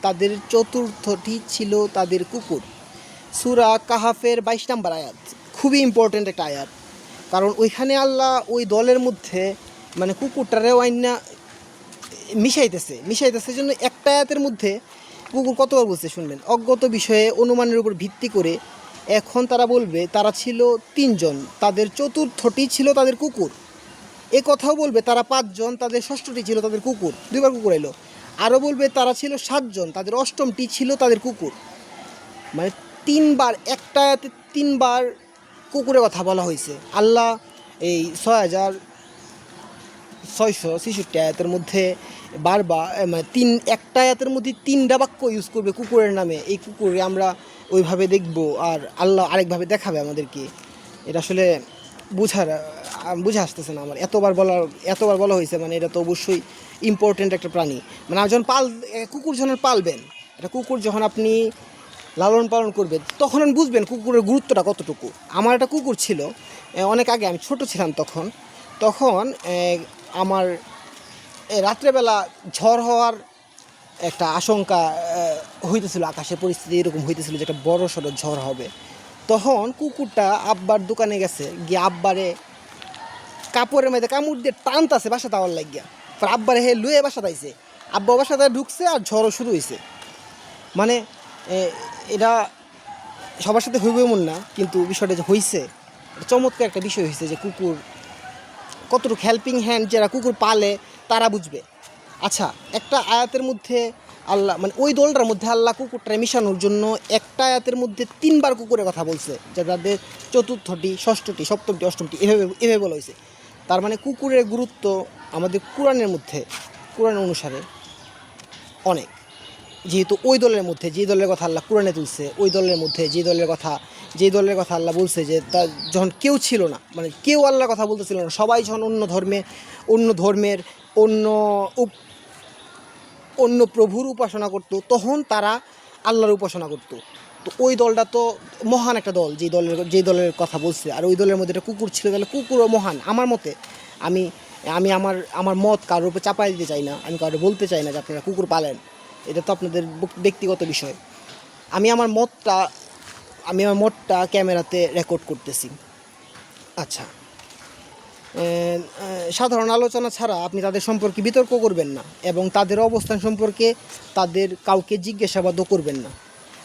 তাদের চতুর্থটি ছিল তাদের কুকুর। সূরা কাহাফের 22 নম্বর আয়াত, খুবই ইম্পর্ট্যান্ট একটা আয়াত, কারণ ওইখানে আল্লাহ ওই দলের মধ্যে মানে কুকুরটারেও আইনা মিশাইতেছে জন্য একটা আয়াতের মধ্যে কুকুর কতবার বলছে শুনবেন। অজ্ঞাত বিষয়ে অনুমানের উপর ভিত্তি করে এখন তারা বলবে, তারা ছিল 3 জন, তাদের চতুর্থটি ছিল তাদের কুকুর। এ কথাও বলবে তারা 5 জন, তাদের ষষ্ঠটি ছিল তাদের কুকুর। 2বার কুকুর এলো। আরও বলবে তারা ছিল 7 জন, তাদের অষ্টমটি ছিল তাদের কুকুর। মানে 3বার, একটা আয়াতে 3বার কুকুরের কথা বলা হয়েছে। আল্লাহ এই 6666 আয়াতের মধ্যে বারবার মানে একটা আয়াতের মধ্যে 3টা বাক্য ইউজ করবে কুকুরের নামে। এই কুকুরে আমরা ওইভাবে দেখব আর আল্লাহ আরেকভাবে দেখাবে আমাদেরকে। এটা আসলে বুঝে আসতেছে না আমার। এতবার বলা হয়েছে, মানে এটা তো অবশ্যই ইম্পর্টেন্ট একটা প্রাণী। মানে যখন কুকুর যখন পালবেন, এটা কুকুর যখন আপনি লালন পালন করবেন, তখন আপনি বুঝবেন কুকুরের গুরুত্বটা কতটুকু। আমার একটা কুকুর ছিল অনেক আগে, আমি ছোট ছিলাম তখন আমার রাত্রেবেলা ঝড় হওয়ার একটা আশঙ্কা হইতেছিল, আকাশের পরিস্থিতি এরকম হইতেছিল যে একটা বড় সড়ো ঝড় হবে। তখন কুকুরটা আব্বার দোকানে গেছে, গিয়ে আব্বারে কাপড়ের মধ্যে কামড় দিয়ে টানতাছে বাসা তাওয়ার লাগিয়া। আব্বারে হে লুয়ে বাসা তাইছে, আব্বা বাসাতে ঢুকছে আর ঝড়ও শুরু হয়েছে। মানে এটা সবার সাথে হইবে এমন না, কিন্তু বিষয়টা যে হয়েছে চমৎকার একটা বিষয় হয়েছে যে কুকুর কতটুকু হেল্পিং হ্যান্ড, যারা কুকুর পালে তারা বুঝবে। আচ্ছা, একটা আয়াতের মধ্যে আল্লাহ মানে ওই দলটার মধ্যে আল্লাহ কুকুরটা মিশানোর জন্য একটা আয়াতের মধ্যে 3বার কুকুরের কথা বলছে, যা তাদের চতুর্থটি, ষষ্ঠটি, সপ্তমটি, অষ্টমটি এভাবে বলা হয়েছে। তার মানে কুকুরের গুরুত্ব আমাদের কোরআন অনুসারে অনেক। যেহেতু ওই দলের মধ্যে যে দলের কথা আল্লাহ কোরআনে তুলছে, ওই দলের মধ্যে যে দলের কথা আল্লাহ বলছে যে তা যখন কেউ ছিল না, মানে কেউ আল্লাহর কথা বলতেছিল না, সবাই যখন অন্য ধর্মের অন্য প্রভুর উপাসনা করত, তখন তারা আল্লাহর উপাসনা করত। তো ওই দলটা তো মহান একটা দল, যেই দলের কথা বলছে। আর ওই দলের মধ্যে একটা কুকুর ছিল, তাহলে কুকুরও মহান। আমার মতে আমি আমার মত কারোর উপর চাপাই দিতে চাই না, আমি কারোর বলতে চাই না যে আপনারা কুকুর পালেন, এটা তো আপনাদের ব্যক্তিগত বিষয়। আমি আমার মতটা ক্যামেরাতে রেকর্ড করতেছি। আচ্ছা, সাধারণ আলোচনা ছাড়া আপনি তাদের সম্পর্কে বিতর্ক করবেন না এবং তাদের অবস্থান সম্পর্কে তাদের কাউকে জিজ্ঞাসাবাদও করবেন না।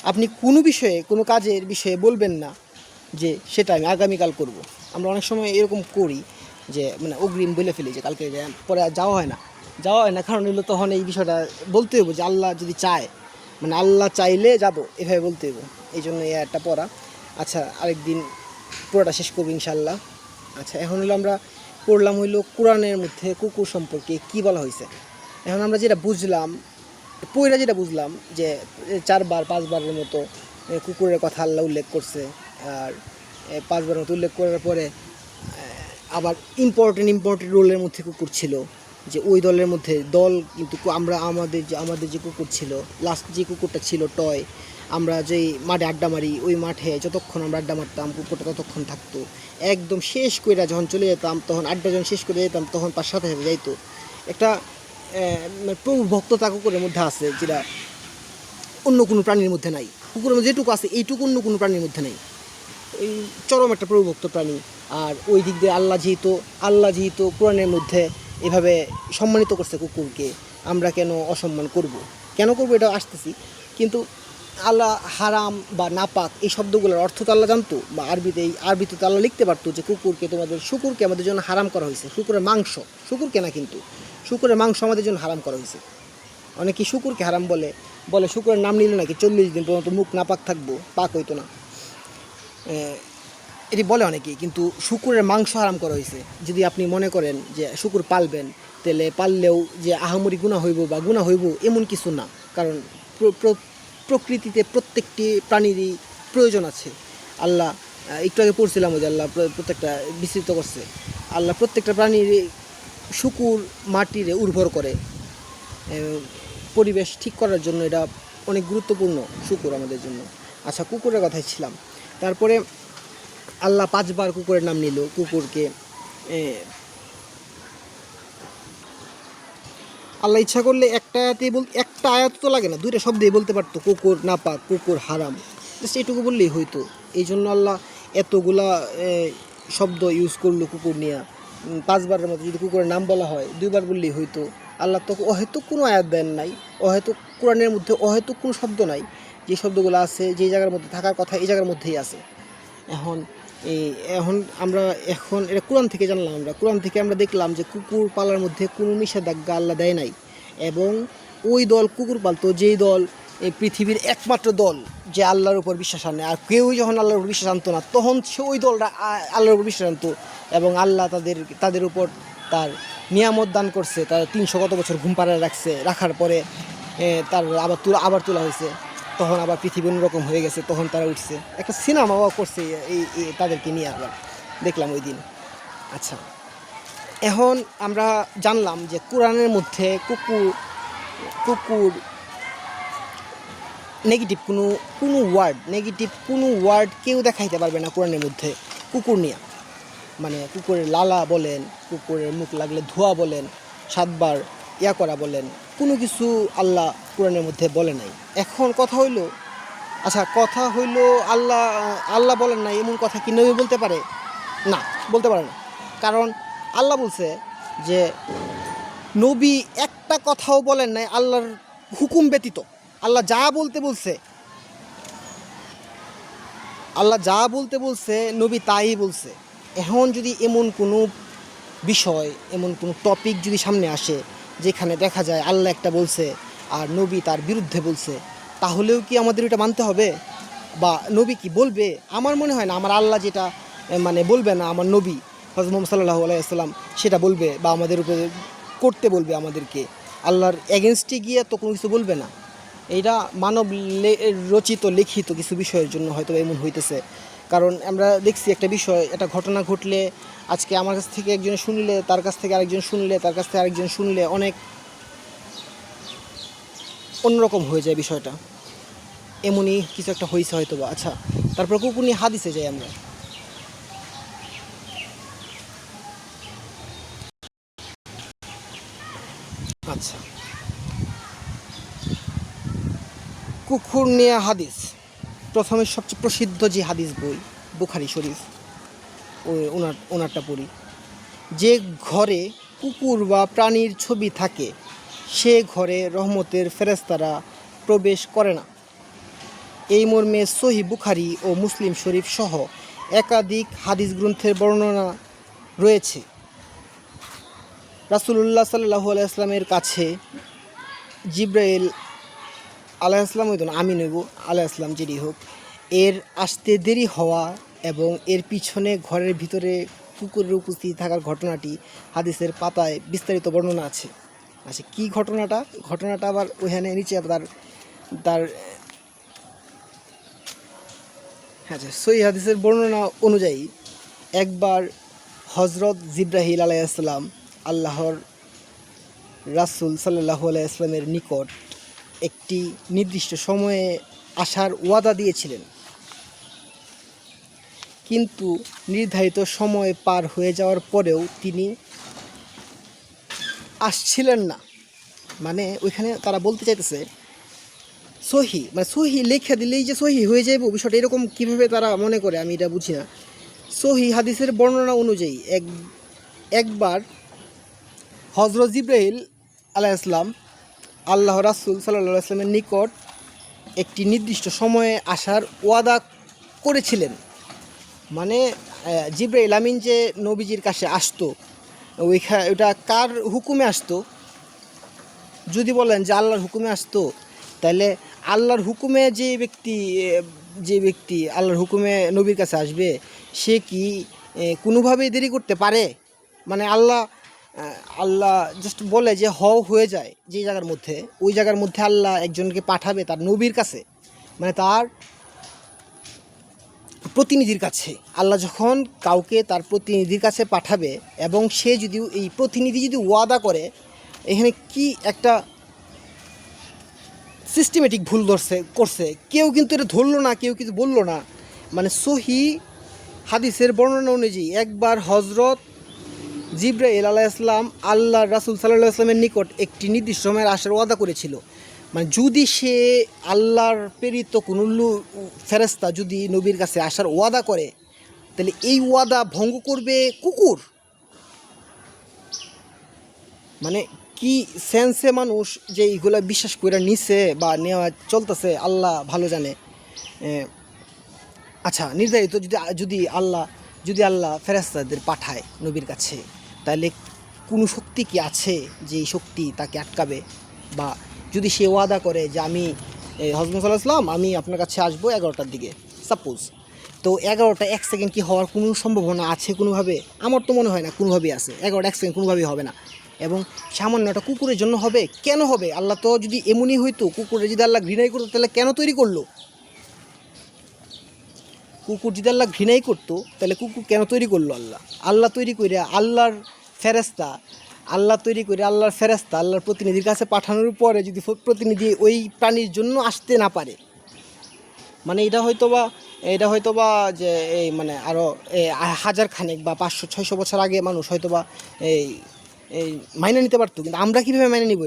আপনি কোনো কাজের বিষয়ে বলবেন না যে সেটা আমি আগামীকাল করব। আমরা অনেক সময় এরকম করি যে মানে অগ্রিম বলে ফেলি যে কালকে পরে আর যাওয়া হয় না। যাওয়া হয় না, কারণ হলো তখন এই বিষয়টা বলতে হইব যে আল্লাহ যদি চায়, মানে আল্লাহ চাইলে যাব, এভাবে বলতে হইব। এই জন্য এই একটা পড়া। আচ্ছা, আরেকদিন পুরোটা শেষ করবো ইনশাল্লাহ। আচ্ছা, এখন হলো আমরা পড়লাম হইলো কোরআনের মধ্যে কুকুর সম্পর্কে কি বলা হয়েছে। এখন আমরা যেটা বুঝলাম, পইরা যেটা বুঝলাম যে 4 বার 5 বারের মতো কুকুরের কথা আল্লাহ উল্লেখ করছে। আর 5 বারের মতো উল্লেখ করার পরে আবার ইম্পর্টেন্ট রোলের মধ্যে কুকুর ছিল, যে ওই দলের মধ্যে দল কিন্তু আমরা আমাদের যে কুকুর ছিল, লাস্ট যে কুকুরটা ছিল টয়, আমরা যেই মাঠে আড্ডা মারি, ওই মাঠে যতক্ষণ আমরা আড্ডা মারতাম কুকুরটা ততক্ষণ থাকতো। একদম শেষ করে যখন চলে যেতাম, তখন আড্ডা যখন শেষ করে যেতাম তখন তার সাথে সাথে যাইতো। একটা প্রভু ভক্ততা কুকুরের মধ্যে আছে, যেটা অন্য কোনো প্রাণীর মধ্যে নাই। কুকুরের মধ্যে যেটুকু আছে এইটুকু অন্য কোনো প্রাণীর মধ্যে নেই। এই চরম একটা প্রভুভক্ত প্রাণী। আর ওই দিক দিয়ে আল্লাহ যেহেতু কোরআনের মধ্যে এভাবে সম্মানিত করছে কুকুরকে, আমরা কেন অসম্মান করব এটা আসতেছি। কিন্তু আল্লাহ হারাম বা নাপাক এই শব্দগুলোর অর্থ তো আল্লাহ জানতো, বা আরবিতে তো আল্লাহ লিখতে পারতো যে শুকুরকে আমাদের জন্য হারাম করা হয়েছে। শুকুরের মাংস, শুকুরকে না, কিন্তু শুকুরের মাংস আমাদের জন্য হারাম করা হয়েছে। অনেকে শুকুরকে হারাম বলে শুকুরের নাম নিলে নাকি 40 দিন পর্যন্ত মুখ নাপাক থাকবো, পাক হইতো না, এটি বলে অনেকেই। কিন্তু শুকুরের মাংস হারাম করা হয়েছে। যদি আপনি মনে করেন যে শুকুর পালবেন, তাহলে পাললেও যে আহামরি গুনাহ হইব এমন কিছু না। কারণ প্রকৃতিতে প্রত্যেকটি প্রাণীরই প্রয়োজন আছে। আল্লাহ একটু আগে পড়ছিলাম যে আল্লাহ প্রত্যেকটা বিস্তৃত করছে। আল্লাহ প্রত্যেকটা প্রাণীর শুকুর মাটিরে উর্বর করে, পরিবেশ ঠিক করার জন্য এটা অনেক গুরুত্বপূর্ণ শুকুর আমাদের জন্য। আচ্ছা, কুকুরের কথাই ছিলাম। তারপরে আল্লাহ 5 বার কুকুরের নাম নিল। কুকুরকে আল্লাহ ইচ্ছা করলে একটা আয়াত তো লাগে না, 2টা শব্দেই বলতে পারতো, কুকুর নাপাক, কুকুর হারাম, জাস্ট এইটুকু বললেই হইতো। এই জন্য আল্লাহ এতগুলা শব্দ ইউজ করলো কুকুর নিয়ে। 5 বারের মতো যদি কুকুরের নাম বলা হয়, 2 বার বললেই হইতো। আল্লাহ তো অহেতুক কোনো আয়াত দেন নাই, অহেতুক কোরআনের মধ্যে অহেতুক কোনো শব্দ নাই। যে শব্দগুলো আছে, যে জায়গার মধ্যে থাকার কথা এই জায়গার মধ্যেই আছে। এখন আমরা এটা কোরআন থেকে জানলাম। কোরআন থেকে আমরা দেখলাম যে কুকুর পালার মধ্যে কোনো নিষেধাজ্ঞা আল্লাহ দেয় নাই। এবং ওই দল কুকুর পালতো যেই দল এই পৃথিবীর একমাত্র দল যে আল্লাহর উপর বিশ্বাস আনে। আর কেউই যখন আল্লাহর উপর বিশ্বাস আনতো না, তখন সে ওই দলটা আল্লাহর উপর বিশ্বাস আনতো, এবং আল্লাহ তাদের উপর তার নিয়ামত দান করছে। তার 300 কত বছর ঘুম পাড়ায় রাখার পরে তার আবার তোলা হয়েছে। তখন আবার পৃথিবী অন্যরকম হয়ে গেছে, তখন তারা উঠছে। একটা সিনেমাও করছে তাদেরকে নিয়ে, আবার দেখলাম ওই দিন। আচ্ছা, এখন আমরা জানলাম যে কোরআনের মধ্যে কুকুর নেগেটিভ কোনো ওয়ার্ড কেউ দেখাইতে পারবে না কোরআনের মধ্যে কুকুর নিয়ে। মানে কুকুরের লালা বলেন, কুকুরের মুখ লাগলে ধোয়া বলেন, 7 বার ইয়া করা বলেন, কোনো কিছু আল্লাহ কোরআনের মধ্যে বলে নাই। এখন কথা হইল আল্লাহ বলেন না এমন কথা কি নবী বলতে পারে? না, বলতে পারে না। কারণ আল্লাহ বলছে যে নবী একটা কথাও বলেন নাই আল্লাহর হুকুম ব্যতীত। আল্লাহ যা বলতে বলছে নবী তাই বলছে। এখন যদি এমন কোনো বিষয়, এমন কোনো টপিক যদি সামনে আসে যেখানে দেখা যায় আল্লাহ একটা বলছে আর নবী তার বিরুদ্ধে বলছে, তাহলেও কি আমাদের এটা মানতে হবে? বা নবী কি বলবে? আমার মনে হয় না। আমার আল্লাহ যেটা বলবে না, আমার নবী হযরত মুহাম্মদ সাল্লাল্লাহু আলাইহি ওয়াসাল্লাম সেটা বলবে, বা আমাদের উপরে করতে বলবে আমাদেরকে। আল্লাহর এগেনস্টে গিয়ে তো কোনো কিছু বলবে না। এইটা মানব রচিত লিখিত কিছু বিষয়ের জন্য হয়তো এমন হইতেছে। কারণ আমরা দেখছি একটা বিষয়, একটা ঘটনা ঘটলে আজকে আমার কাছ থেকে একজন শুনলে, তার কাছ থেকে আরেকজন শুনলে, তার কাছ থেকে আরেকজন শুনলে অনেক অন্যরকম হয়ে যায় বিষয়টা। এমনই কিছু একটা হয়েছে হয়তো বা। আচ্ছা, তারপর কুকুর নিয়ে হাদিসে যাই আমরা। আচ্ছা, কুকুর নিয়ে হাদিস। প্রথমে সবচেয়ে প্রসিদ্ধ যে হাদিস বই বুখারী শরীফ, ওনারটা পড়ি। যে ঘরে কুকুর বা প্রাণীর ছবি থাকে সে ঘরে রহমতের ফেরেশতারা প্রবেশ করে না। এই মর্মে সহিহ বুখারী ও মুসলিম শরীফ সহ একাধিক হাদিস গ্রন্থের বর্ণনা রয়েছে। রাসূলুল্লাহ সাল্লাল্লাহু আলাইহি ওয়াসাল্লামের কাছে জিব্রাইল আলাইহিস সালাম হইতো না, আমিন হইব আলাইহিস সালাম, যেটি হোক, এর আসতে দেরি হওয়া এবং এর পিছনে ঘরের ভিতরে কুকুরের উপস্থিতি থাকার ঘটনাটি হাদিসের পাতায় বিস্তারিত বর্ণনা আছে। আচ্ছা, কী ঘটনাটা আবার ওইখানে নিচে তার তার হ্যাঁ, আচ্ছা, সহিহ হাদিসের বর্ণনা অনুযায়ী একবার হজরত জিব্রাহিল আলাইহিস সালাম আল্লাহর রাসূল সাল্লাল্লাহু আলাইহি ওয়াসাল্লামের নিকট একটি নির্দিষ্ট সময়ে আসার ওয়াদা দিয়েছিলেন, কিন্তু নির্ধারিত সময় পার হয়ে যাওয়ার পরেও তিনি আসছিলেন না। মানে ওইখানে তারা বলতে চাইতেছে সহি লেখা দিলেই যে সহি হয়ে যাইব, বিষয়টা এরকম কীভাবে তারা মনে করে, আমি এটা বুঝি না। সহি হাদিসের বর্ণনা অনুযায়ী একবার হজরত জিব্রাইল আলাইহিস সালাম আল্লাহ রাসূল সাল্লাল্লাহু আলাইহি ওয়াসাল্লামের নিকট একটি নির্দিষ্ট সময়ে আসার ওয়াদা করেছিলেন। মানে জিব্রাইল আমিন যে নবীজির কাছে আসতো, ওইটা কার হুকুমে আসতো? যদি বলেন যে আল্লাহর হুকুমে আসতো, তাহলে আল্লাহর হুকুমে যে ব্যক্তি আল্লাহর হুকুমে নবীর কাছে আসবে, সে কি কোনোভাবেই দেরি করতে পারে? মানে আল্লাহ জাস্ট বলে যে হয়ে যায় যে জায়গার মধ্যে, ওই জায়গার মধ্যে আল্লাহ একজনকে পাঠাবে তার নবীর কাছে, মানে তার প্রতিনিধির কাছে। আল্লাহ যখন কাউকে তার প্রতিনিধির কাছে পাঠাবে এবং সে যদি এই প্রতিনিধি যদি ওয়াদা করে, এখানে কি একটা সিস্টেমেটিক ভুল করছে, কেউ কিন্তু এটা ধরলো না, কেউ কিছু বললো না। মানে সহি হাদিসের বর্ণনা অনুযায়ী একবার হজরত জিব্রাইল আলাইহিস সালাম আল্লাহ রাসূল সাল্লাল্লাহু আলাইহি ওয়াসাল্লামের নিকট একটি নির্দিষ্ট সময়ের আসার ওয়াদা করেছিল। মানে যদি সে আল্লাহর প্রেরিত কোনো ফেরেশতা যদি নবীর কাছে আসার ওয়াদা করে, তাহলে এই ওয়াদা ভঙ্গ করবে কুকুর। মানে কি সেন্সে মানুষ যে এইগুলো বিশ্বাস করে নিছে বা নেওয়া চলতেছে, আল্লাহ ভালো জানে। আচ্ছা, নির্ধারিত যদি আল্লাহ ফেরেশতাদের পাঠায় নবীর কাছে, তাহলে কোনো শক্তি কি আছে যে এই শক্তি তাকে আটকাবে? বা যদি সে ওয়াদা করে যে আমি হযরত মুসা আলাইহিস সালাম আমি আপনার কাছে আসবো 11টার দিকে, সাপোজ, তো 11টা 1 সেকেন্ড কি হওয়ার কোনো সম্ভাবনা আছে কোনোভাবে? আমার তো মনে হয় না কোনোভাবেই আছে। 11টা 1 সেকেন্ড কোনোভাবেই হবে না। এবং সামান্য একটা কুকুরের জন্য হবে? কেন হবে? আল্লাহ তো যদি এমনই হইতো, কুকুরের যদি আল্লাহ ঘৃণাই করতো, তাহলে কেন তৈরি করলো? কুকুর যদি আল্লাহ ঘৃণাই করতো, তাহলে কুকুর কেন তৈরি করলো? আল্লাহ তৈরি করে আল্লাহর ফেরেশতা আল্লাহর প্রতিনিধির কাছে পাঠানোর পরে যদি প্রতিনিধি ওই প্রাণীর জন্য আসতে না পারে, মানে এটা হয়তোবা যে এই মানে আরও হাজার খানেক বা 500-600 বছর আগে মানুষ হয়তোবা এই মাইনে নিতে পারতো, কিন্তু আমরা কীভাবে মাইনে নিব?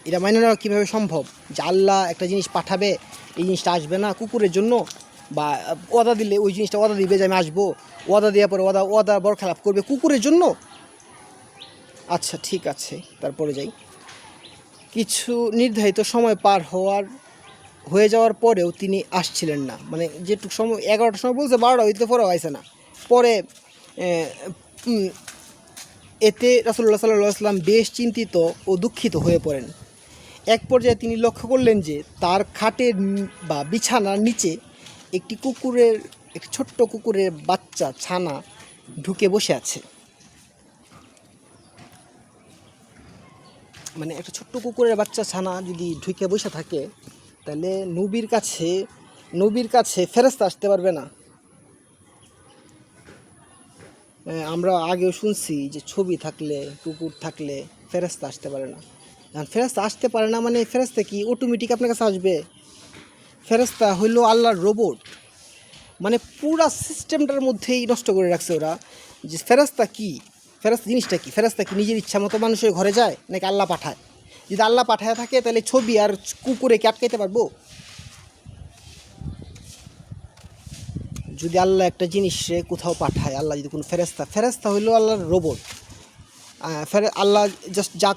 এটা মাইনে নেওয়া কীভাবে সম্ভব যে আল্লাহ একটা জিনিস পাঠাবে, এই জিনিসটা আসবে না কুকুরের জন্য? বা ওয়াদা দিলে ওই জিনিসটা ওয়াদা দিবে যে আমি আসবো, ওয়াদা দেওয়ার পরে ওয়াদা বরখেলাপ করবে কুকুরের জন্য? আচ্ছা, ঠিক আছে, তারপরে যাই। কিছু নির্ধারিত সময় পার হয়ে যাওয়ার পরেও তিনি আসছিলেন না। মানে যেটুকু সময় 11টার সময় বলছে, 12টা হইতে পরেও আইসে না। পরে এতে রাসূলুল্লাহ সাল্লাল্লাহু আলাইহি ওয়াসাল্লাম বেশ চিন্তিত ও দুঃখিত হয়ে পড়েন। এক পর্যায়ে তিনি লক্ষ্য করলেন যে তার খাটের বা বিছানার নিচে একটি ছোট্ট কুকুরের বাচ্চা ছানা ঢুকে বসে আছে। মানে একটা ছোট্ট কুকুরের বাচ্চা ছানা যদি ঢুকে বসে থাকে, তাহলে নবীর কাছে ফেরেশতা আসতে পারবে না। আমরা আগেও শুনছি যে ছবি থাকলে, কুকুর থাকলে ফেরেশতা আসতে পারে না। ফেরেশতা আসতে পারে না মানে ফেরেশতা কি অটোমেটিক আপনার কাছে আসবে? ফেরেশতা হইল আল্লাহর রোবট। মানে পুরা সিস্টেমটার মধ্যেই নষ্ট করে রাখছে ওরা যে ফেরেশতা জিনিসটা কি? ফেরেশতা কি নিজের ইচ্ছা মতো মানুষের ঘরে যায় নাকি আল্লাহ পাঠায়? যদি আল্লাহ পাঠায় থাকে, তাহলে ছবি আর কুকুরে কি আটকাইতে পারবো? যদি আল্লাহ একটা জিনিসে কোথাও পাঠায়, আল্লাহ যদি কোনো ফেরেশতা হইলো আল্লাহর রোবট। আল্লাহ যা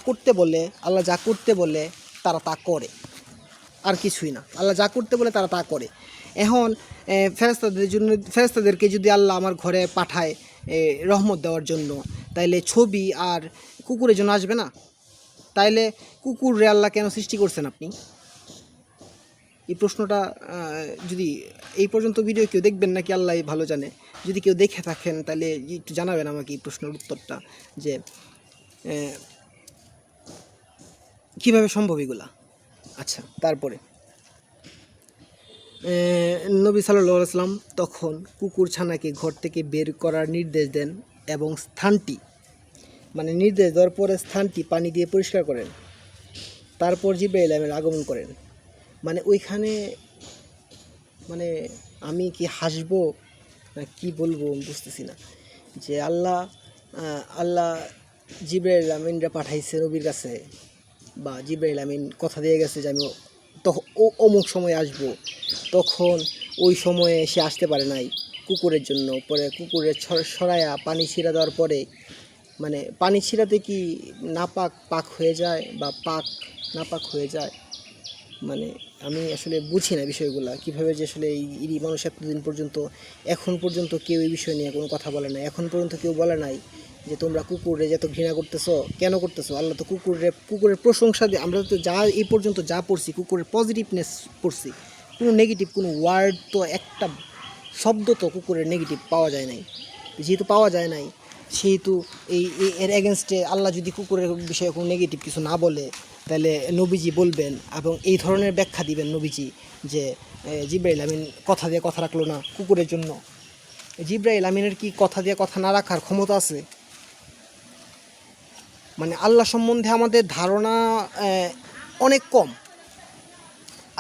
করতে বলে তারা তা করে, আর কিছুই না। আল্লাহ যা করতে বলে তারা তা করে। এখন ফেরেশতাদেরকে যদি আল্লাহ আমার ঘরে পাঠায় রহমত দেওয়ার জন্য, তাইলে ছবি আর কুকুরের জন্য আসবে না? তাইলে কুকুরে আল্লাহ কেন সৃষ্টি করছেন আপনি? এই প্রশ্নটা যদি এই পর্যন্ত ভিডিও কেউ দেখবেন নাকি আল্লাহ ভালো জানে। যদি কেউ দেখে থাকেন তাহলে একটু জানাবেন আমাকে এই প্রশ্নের উত্তরটা, যে কীভাবে সম্ভব এগুলা। আচ্ছা, তারপরে নবী সাল্লাল্লাহু আলাইহি ওয়াসাল্লাম তখন কুকুর ছানাকে ঘর থেকে বের করার নির্দেশ দেন এবং স্থানটি, মানে নির্দেশ দেওয়ার পরে স্থানটি পানি দিয়ে পরিষ্কার করেন। তারপর জিবরাইল আলাইহিস আগমন করেন। মানে ওইখানে, মানে আমি কি হাসবো না কি বলবো বুঝতেছি না, যে আল্লাহ জিবরাইল আমিনরা পাঠাইছে নবীর কাছে, বা জিবরাইল আমিন কথা দিয়ে গেছে যে আমি অমুক সময় আসব, তখন ওই সময়ে সে আসতে পারে নাই কুকুরের জন্য। পরে কুকুরের সরাইয়া পানি ছিঁড়া দেওয়ার পরে, মানে পানি ছিঁড়াতে কি পাক হয়ে যায় বা নাপাক হয়ে যায়, মানে আমি আসলে বুঝি না বিষয়গুলো কীভাবে যে আসলে এই মানুষ এতদিন পর্যন্ত, এখন পর্যন্ত কেউ এই বিষয় নিয়ে কোনো কথা বলে না। এখন পর্যন্ত কেউ বলে নাই যে তোমরা কুকুরে যত ঘৃণা করতেছো কেন করতেছো। আল্লাহ তো কুকুরের প্রশংসা দিয়ে, আমরা তো যা এই পর্যন্ত যা পড়ছি কুকুরের পজিটিভনেস পড়ছি, কোনো নেগেটিভ কোনো ওয়ার্ড তো, একটা শব্দ তো কুকুরের নেগেটিভ পাওয়া যায় নাই। যেহেতু পাওয়া যায় নাই, সেহেতু এর এগেনস্টে আল্লাহ যদি কুকুরের বিষয়ে কোনো নেগেটিভ কিছু না বলে, তাহলে নবীজি বলবেন এবং এই ধরনের ব্যাখ্যা দিবেন নবীজি, যে জিবরাইল আমিন কথা দিয়ে কথা রাখলো না কুকুরের জন্য। জিবরাইল আমিনের কি কথা দিয়ে কথা না রাখার ক্ষমতা আছে? মানে আল্লাহ সম্বন্ধে আমাদের ধারণা অনেক কম।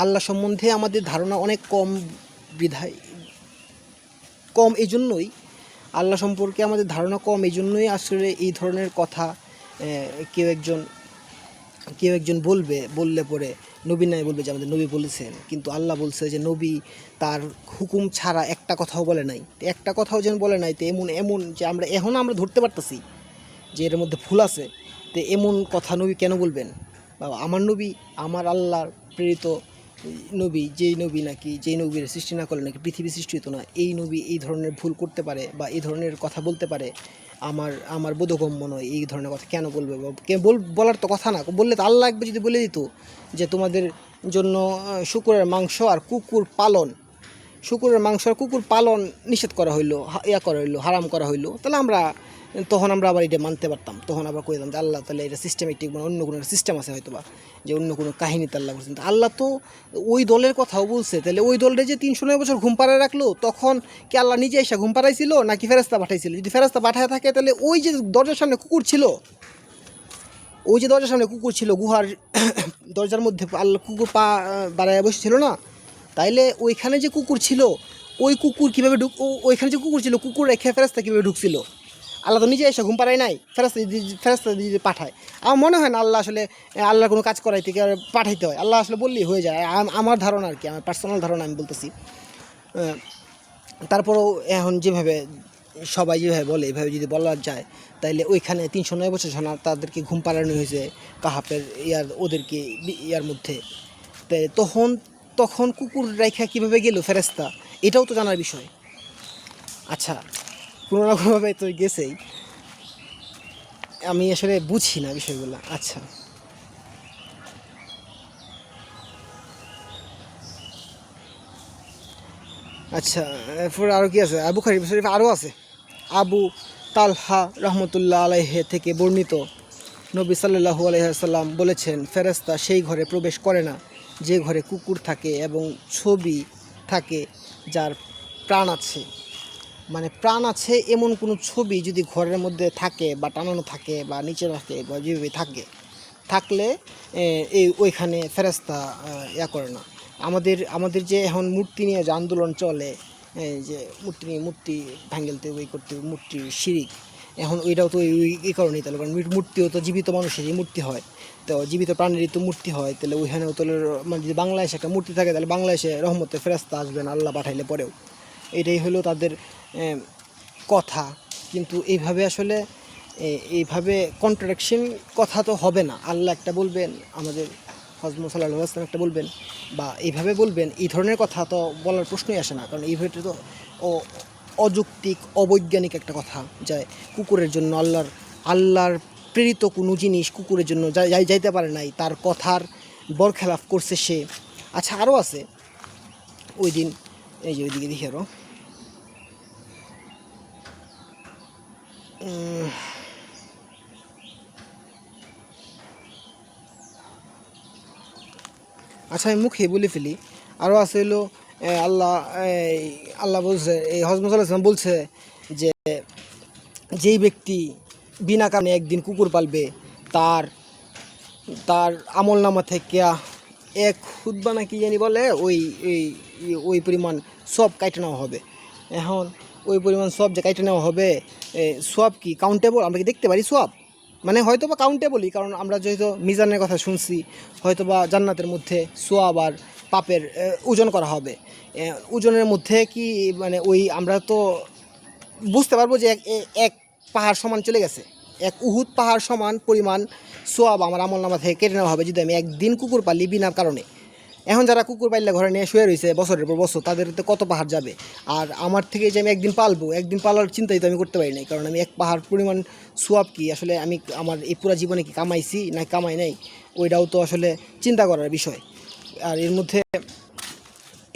আল্লাহ সম্বন্ধে আমাদের ধারণা অনেক কম, এই জন্যই আল্লাহ সম্পর্কে আমাদের ধারণা কম, এই জন্যই আসলে এই ধরনের কথা কেউ একজন বললে পরে নবী নাই বলবে যে আমাদের নবী বলেছেন, কিন্তু আল্লাহ বলছে যে নবী তার হুকুম ছাড়া একটা কথাও বলে নাই। একটা কথাও যেন বলে নাই, তো এমন যে আমরা ধরতে পারতেছি যে এর মধ্যে ভুল আছে, তো এমন কথা নবী কেন বলবেন? বাবা, আমার নবী, আমার আল্লাহর প্রেরিত নবী, যেই নবীর সৃষ্টি না করলে নাকি পৃথিবী সৃষ্টি হতো না, এই নবী এই ধরনের ভুল করতে পারে বা এই ধরনের কথা বলতে পারে, আমার বোধগম্য নয় এই ধরনের কথা কেন বলবে। বলার তো কথা না, বললে তো আল্লাহ একবার যদি বলে দিত যে তোমাদের জন্য শুকরের মাংস আর কুকুর পালন নিষেধ করা হইলো, হারাম করা হইলো, তাহলে তখন আমরা আবার এটা মানতে পারতাম। তখন আবার কইতাম যে আল্লাহ তাহলে এটা সিস্টেমেটিক, মানে অন্য কোনো সিস্টেম আছে হয়তো বা, যে অন্য কোনো কাহিনীতে আল্লাহ বলছেন। আল্লাহ তো ওই দলের কথাও বলছে, তাহলে ওই দলটা যে 309 বছর ঘুম পাড়ায় রাখলো, তখন কি আল্লাহ নিজে এসে ঘুম পাড়াইছিল নাকি ফেরেশতা পাঠাইছিল? যদি ফেরেশতা পাঠায় থাকে, তাহলে ওই যে দরজার সামনে কুকুর ছিল, গুহার দরজার মধ্যে আল্লাহ কুকুর পা বাড়ায় বসেছিল না, তাইলে ওইখানে যে কুকুর ছিল, ওই কুকুর কীভাবে ওইখানে যে কুকুর ছিল, কুকুর রেখে ফেরেশতা কীভাবে ঢুকছিল? আল্লাহ তো নিজে এসে ঘুম পাড়ায় নাই, ফেরেশতা যদি পাঠায়। আমার মনে হয় না আল্লাহর কোনো কাজ করাইতে পাঠাইতে হয়। আল্লাহ আসলে বললেই হয়ে যায়, আমার ধারণা আর কি, আমার পার্সোনাল ধারণা আমি বলতেছি। তারপরেও এখন সবাই যেভাবে বলে, এভাবে যদি বলা যায়, তাইলে ওইখানে 309 বছর তাদেরকে ঘুম পাড়ানো হয়েছে কাহাপের ওদেরকে মধ্যে, তাই তখন কুকুর রেখা কীভাবে গেল ফেরেশতা, এটাও তো জানার বিষয়। আচ্ছা, কোনো না কোনোভাবে তো গেছেই, আমি আসলে বুঝি না বিষয়গুলো। আচ্ছা, এরপর আরও কি আছে? বুখারী শরীফে আরও আছে। আবু তালহা রহমতুল্লাহ আলাইহি থেকে বর্ণিত, নবী সাল্লাল্লাহু আলাইহি ওয়াসাল্লাম বলেছেন, ফেরেশতা সেই ঘরে প্রবেশ করে না যে ঘরে কুকুর থাকে এবং ছবি থাকে যার প্রাণ আছে। মানে প্রাণ আছে এমন কোনো ছবি যদি ঘরের মধ্যে থাকে বা টানানো থাকে বা নিচে থাকে বা যেভাবে থাকলে ওইখানে ফেরেশতা করে না। আমাদের যে এখন মূর্তি নিয়ে যে আন্দোলন চলে, যে মূর্তি ভাঙ্গেলতে করতে, মূর্তির শিরিক, এখন ওইটাও তো এই কারণেই, তাহলে কারণ মূর্তিও তো জীবিত মানুষেরই মূর্তি হয়, তো জীবিত প্রাণীরই তো মূর্তি হয়, তাহলে ওইখানেও তাহলে মানে যদি বাংলাদেশে একটা মূর্তি থাকে, তাহলে বাংলাদেশে রহমতে ফেরেশতা আসবেন আল্লাহ পাঠাইলে পরেও। এটাই হলো তাদের কথা। কিন্তু এইভাবে কন্ট্রাডিকশন কথা তো হবে না। আল্লাহ একটা বলবেন, আমাদের হযরত মুহাম্মদ সাল্লাল্লাহু আলাইহি ওয়াসাল্লাম একটা বলবেন, বা এইভাবে বলবেন, এই ধরনের কথা তো বলার প্রশ্নই আসে না। কারণ এইভাবে তো অযৌক্তিক, অবৈজ্ঞানিক একটা কথা, যে কুকুরের জন্য আল্লাহর আল্লাহর প্রেরিত কোনো জিনিস কুকুরের জন্য যাইতে পারে নাই, তার কথার বরখেলাপ করছে সে। আচ্ছা, আরও আছে ওই দিন, এই যে ওইদিকে দেখি আরও আচ্ছা আমি মুখে বলে ফেলি। আরও আছে হলো আল্লাহ আল্লাহ বলছে, এই হজরত মুসা আলাইহিস সালাম বলছে যে যেই ব্যক্তি বিনা কারণে একদিন কুকুর পালবে তার তার আমল নামা থেকে এক খুতবা না কি জানি বলে ওই ওই পরিমাণ সব কাইটে নেওয়া হবে। এখন ওই পরিমাণ সব যে কাইটে নেওয়া হবে, সব কি কাউন্টেবল? আমরা কি দেখতে পারি সব? মানে হয়তো বা কাউন্টেবলই, কারণ আমরা যেহেতু মিজানের কথা শুনছি, হয়তো বা জান্নাতের মধ্যে সোয়াব আর পাপের ওজন করা হবে। ওজনের মধ্যে কি মানে ওই আমরা তো বুঝতে পারবো যে এক পাহাড় সমান চলে গেছে, এক উহুদ পাহাড় সমান পরিমাণ সোয়াব আমার আমল নামা থেকে কেটে নেওয়া হবে যদি আমি একদিন কুকুর পালি বিনা কারণে। এখন যারা কুকুর পাললে ঘরে নিয়ে শুয়ে রয়েছে বছরের পর বছর, তাদের তো কত পাহাড় যাবে। আর আমার থেকে যে আমি একদিন পালবো, একদিন পালার চিন্তাই তো আমি করতে পারি নাই, কারণ আমি এক পাহাড় পরিমাণ সোয়াব কি আসলে আমি আমার এই পুরা জীবনে কি কামাইছি না কামাই নাই, ওইটাও তো আসলে চিন্তা করার বিষয়। আর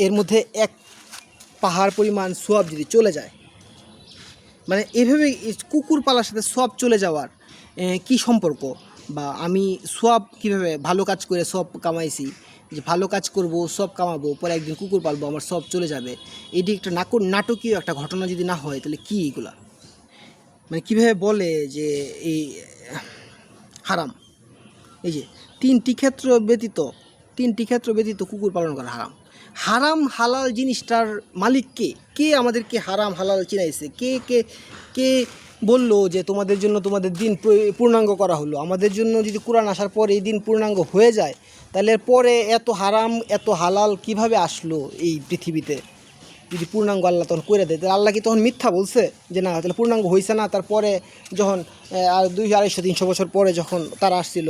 এর মধ্যে এক পাহাড় পরিমাণ সোয়াব যদি চলে যায়, মানে এভাবে কুকুর পালার সাথে সব চলে যাওয়ার কি সম্পর্ক? বা আমি সব কিভাবে ভালো কাজ করে সব কামাইছি, যে ভালো কাজ করব সব কামাবো, পরে একদিন কুকুর পালবো আমার সব চলে যাবে, এটি একটা নাটকীয় একটা ঘটনা যদি না হয় তাহলে কি এগুলা? মানে কীভাবে বলে যে এই হারাম? এই যে তিনটি ক্ষেত্র ব্যতীত কুকুর পালন করা হারাম। হারাম হালাল জিনিসটার মালিক কে? কে আমাদেরকে হারাম হালাল চিনাইছে? কে কে কে বললো যে তোমাদের জন্য তোমাদের দিন পূর্ণাঙ্গ করা হলো? আমাদের জন্য যদি কোরআন আসার পরে এই দিন পূর্ণাঙ্গ হয়ে যায়, তাহলে পরে এত হারাম এত হালাল কিভাবে আসলো এই পৃথিবীতে? যদি পূর্ণাঙ্গ আল্লাহ তখন করে দেয়, তাহলে আল্লাহ কি তখন মিথ্যা বলছে যে না তাহলে পূর্ণাঙ্গ হয়েছে না? তারপরে যখন আর 200-250-300 বছর পরে যখন তারা আসছিল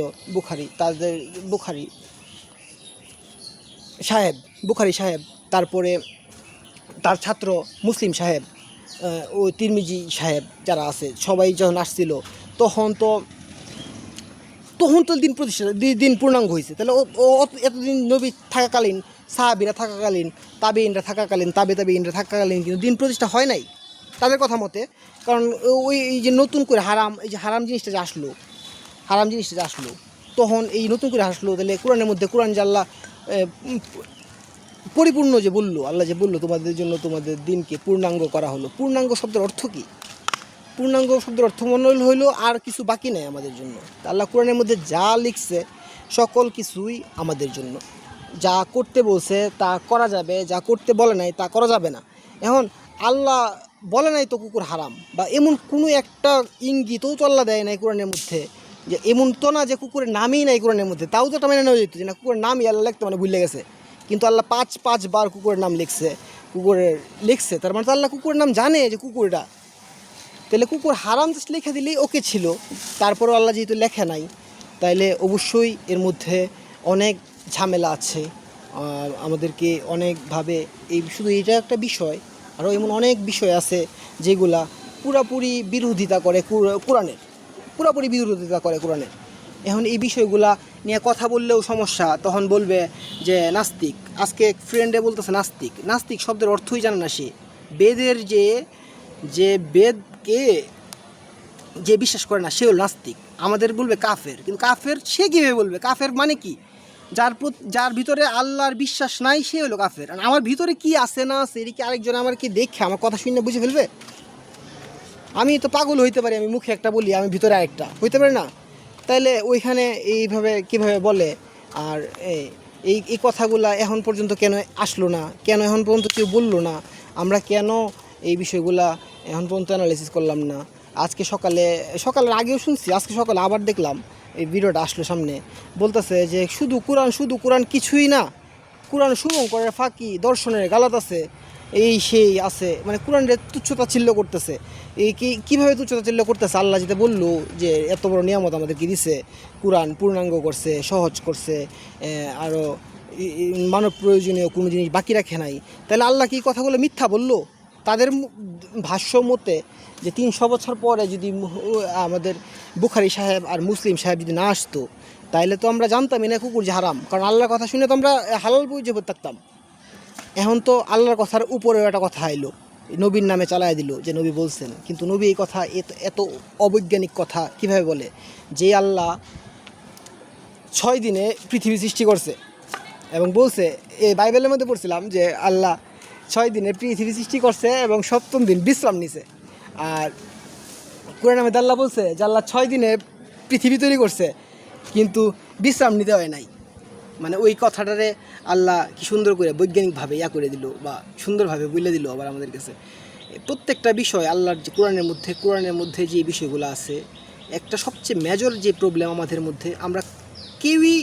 বুখারি সাহেব, তারপরে তার ছাত্র মুসলিম সাহেব, ও তিরমিজি সাহেব যারা আছে সবাই যখন আসছিল, তখন তো দিন পূর্ণাঙ্গ হয়েছে। তাহলে ও এতদিন নবী থাকাকালীন, সাহাবীরা থাকাকালীন, তাবেঈনরা থাকাকালীন, তাবেঈনরা থাকাকালীন কিন্তু দিন প্রতিষ্ঠা হয় নাই তাদের কথা মতে। কারণ ওই এই যে নতুন করে হারাম জিনিসটা যে আসলো, তখন এই নতুন করে আসলো, তাহলে কোরআনের মধ্যে কোরআন যে আল্লাহ পরিপূর্ণ যে বললো, আল্লাহ যে বললো তোমাদের জন্য তোমাদের দিনকে পূর্ণাঙ্গ করা হলো, পূর্ণাঙ্গ শব্দের অর্থ কী? পূর্ণাঙ্গ শব্দের অর্থ মনে হইলো আর কিছু বাকি নেই আমাদের জন্য। আল্লাহ কোরআনের মধ্যে যা লিখছে সকল কিছুই আমাদের জন্য। যা করতে বলছে তা করা যাবে, যা করতে বলে নাই তা করা যাবে না। এখন আল্লাহ বলে নাই তো কুকুর হারাম, বা এমন কোনো একটা ইঙ্গিতও তো আল্লাহ দেয় নাই কোরআনের মধ্যে, যে এমন তো না যে কুকুরের নামই নাই কোরআনের মধ্যে। তাও তো এটা মেনে নেওয়া যেত যে না কুকুরের নামই আল্লাহ লিখতে মানে ভুলে গেছে, কিন্তু আল্লাহ পাঁচবার কুকুরের নাম লিখছে, তার মানে তো আল্লাহ কুকুরের নাম জানে যে কুকুরটা। তাহলে কুকুর হারাম জাস্ট লিখে দিলেই ওকে ছিল, তারপরও আল্লাহ যেহেতু লেখে নাই, তাইলে অবশ্যই এর মধ্যে অনেক ঝামেলা আছে। আমাদেরকে অনেকভাবে শুধু এটা একটা বিষয়, আরও এমন অনেক বিষয় আছে যেগুলা পুরাপুরি বিরোধিতা করে কোরআনের। এখন এই বিষয়গুলা নিয়ে কথা বললেও সমস্যা, তখন বলবে যে নাস্তিক। আজকে ফ্রেন্ডে বলতেছে নাস্তিক শব্দের অর্থই জানে না সে। বেদের যে বেদকে যে বিশ্বাস করে না সে হল নাস্তিক। আমাদের বলবে কাফের, কিন্তু কাফের সে কীভাবে বলবে? কাফের মানে কি? যার ভিতরে আল্লাহর বিশ্বাস নাই সে হলো কাফের। আর আমার ভিতরে কি আছে না আছে এটা কি আরেকজন আমার কি দেখে আমার কথা শুনে বুঝে ফেলবে? আমি তো পাগল হইতে পারি, আমি মুখে একটা বলি, আমি ভিতরে আরেকটা হইতে পারি না? তাইলে ওইখানে এইভাবে কীভাবে বলে? আর এই কথাগুলা এখন পর্যন্ত কেন আসলো না? কেন এখন পর্যন্ত কেউ বললো না? আমরা কেন এই বিষয়গুলা এখন পর্যন্ত অ্যানালাইসিস করলাম না? আজকে সকালের আগেও শুনছি, আজকে সকালে আবার দেখলাম এই ভিডিওটা আসলো সামনে, বলতেছে যে শুধু কোরআন কিছুই না, কোরআন শুভঙ্করের ফাঁকি, দর্শনের গালাত আছে, এই সেই আছে, মানে কোরআনের তুচ্ছতাচ্ছিল্য করতেছে। এই কীভাবে তুচ্ছতাচ্ছিল্য করতেছে? আল্লাহ যেটা বললো যে এত বড় নিয়ামত আমাদেরকে দিছে, কোরআন পূর্ণাঙ্গ করছে, সহজ করছে, আরও মানব প্রয়োজনীয় কোনো জিনিস বাকি রাখে নাই, তাহলে আল্লাহ কি কথাগুলো মিথ্যা বললো? তাদের ভাষ্য মতে যে 300 বছর পরে যদি আমাদের বুখারী সাহেব আর মুসলিম সাহেব যদি না আসতো তাইলে তো আমরা জানতামই না কুকুর যে হারাম, কারণ আল্লাহর কথা শুনে তো আমরা হালাল বুঝে থাকতাম। এখন তো আল্লাহর কথার উপরেও একটা কথা আইলো, নবীর নামে চালায় দিল যে নবী বলছেন, কিন্তু নবী এই কথা এত অবৈজ্ঞানিক কথা কিভাবে বলে যে আল্লাহ 6 দিনে পৃথিবী সৃষ্টি করছে এবং বলছে, এই বাইবেলের মধ্যে পড়ছিলাম যে আল্লাহ 6 দিনে পৃথিবী সৃষ্টি করছে এবং 7ম দিন বিশ্রাম নিছে। আর কোরআনের মধ্যে আল্লাহ বলছে যে আল্লাহ 6 দিনে পৃথিবী তৈরি করছে কিন্তু বিশ্রাম নিতে হয় নাই। মানে ওই কথাটারে আল্লাহ কি সুন্দর করে বৈজ্ঞানিকভাবে করে দিল বা সুন্দরভাবে বলে দিল আবার আমাদের কাছে। প্রত্যেকটা বিষয় আল্লাহর যে কোরআনের মধ্যে যে বিষয়গুলো আছে, একটা সবচেয়ে মেজর যে প্রবলেম আমাদের মধ্যে, আমরা কেউই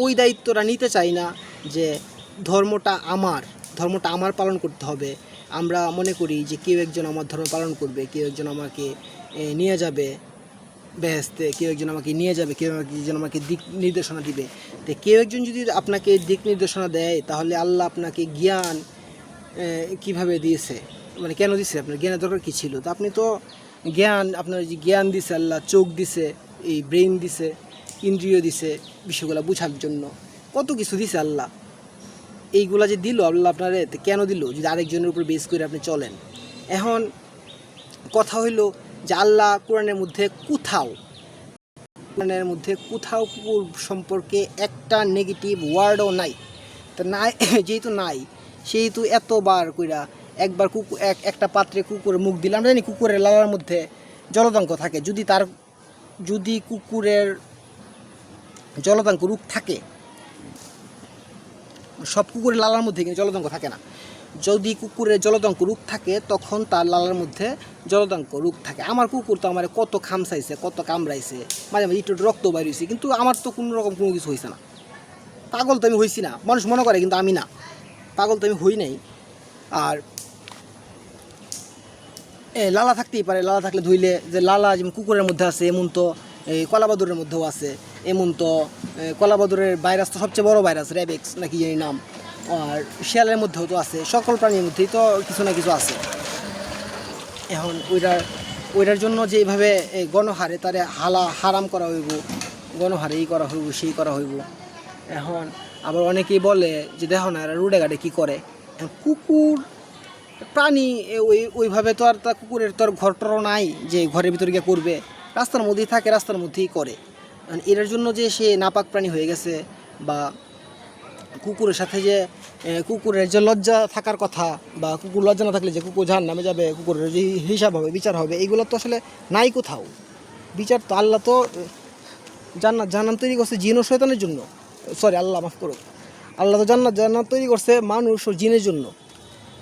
ওই দায়িত্বটা নিতে চাই না যে ধর্মটা আমার পালন করতে হবে। আমরা মনে করি যে কেউ একজন আমার ধর্ম পালন করবে, কেউ একজন আমাকে নিয়ে যাবে বেহেশতে, কেউ একজন আমাকে নিয়ে যাবে, কেউ একজন আমাকে দিক নির্দেশনা দিবে। তো কেউ একজন যদি আপনাকে দিক নির্দেশনা দেয় তাহলে আল্লাহ আপনাকে জ্ঞান কিভাবে দিয়েছে, মানে কেন দিছে, আপনার জ্ঞানের দরকার কী ছিল? তো আপনি তো আপনার যে জ্ঞান দিছে আল্লাহ, চোখ দিছে, এই ব্রেইন দিছে, ইন্দ্রিয় দিছে বিষয়গুলো বোঝার জন্য, কত কিছু দিছে আল্লাহ। এইগুলা যে দিল আল্লাহ আপনারে, কেন দিল? যদি আরেকজনের উপর বেস করে আপনি চলেন। এখন কথা হইল যে আল্লাহ কোরআনের মধ্যে কোথাও কুকুর সম্পর্কে একটা নেগেটিভ ওয়ার্ডও নাই। তো নাই, যেহেতু নাই সেহেতু এতবার কইরা একবার একটা পাত্রে কুকুরের মুখ দিলাম, জানি কুকুরের লালার মধ্যে জলদাঙ্ক থাকে, যদি কুকুরের জলদাঙ্ক রোগ থাকে, সব কুকুরের লালার মধ্যে কিন্তু জলদাঙ্ক থাকে না। যদি কুকুরের জলদাঙ্ক রোগ থাকে তখন তার লালার মধ্যে জলদাঙ্ক রোগ থাকে। আমার কুকুর তো আমার কত খামসাইছে, কত কামড়াইছে, মাঝে মাঝে একটু রক্ত বাইর হয়েছে, কিন্তু আমার তো কোনো রকম কোনো কিছু হয়েছে না। পাগল তো আমি হয়েছি না, মানুষ মনে করে কিন্তু আমি না, পাগল তো আমি হই নাই। আর লালা থাকতেই পারে, লালা থাকলে ধুইলে যে লালা যেমন কুকুরের মধ্যে আছে এমন তো এই কলাবাদুরের মধ্যেও আছে, এমন তো কলাবাদুরের ভাইরাস তো সবচেয়ে বড় ভাইরাস, র্যাবিক্স নাকি জানি নাম। আর শিয়ালের মধ্যেও তো আছে, সকল প্রাণীর মধ্যেই তো কিছু না কিছু আছে। এখন ওইটার জন্য যে এইভাবে গণহারে তারে হারাম করা হইব, গণহারে এই করা হইব, সেই করা হইব। এখন আবার অনেকেই বলে যে দেখো না এরা রোডে ঘাটে কী করে। কুকুর প্রাণী ওইভাবে তো আর তা কুকুরের তো আর ঘরটরও নাই যে ঘরের ভিতরে গিয়ে করবে, রাস্তার মধ্যেই থাকে, রাস্তার মধ্যেই করে। এটার জন্য যে সে নাপাক প্রাণী হয়ে গেছে, বা কুকুরের সাথে যে কুকুরের যে লজ্জা থাকার কথা, বা কুকুর লজ্জা না থাকলে যে কুকুর জাহান্নামে যাবে, কুকুরের যে হিসাব হবে, বিচার হবে, এইগুলো তো আসলে নাই কোথাও। বিচার তো আল্লাহ তো জান্নাত তৈরি করছে জিন ও শয়তানের জন্য, আল্লাহ মাফ করুক, আল্লাহ তো জান্নাত তৈরি করছে মানুষ ও জিনের জন্য,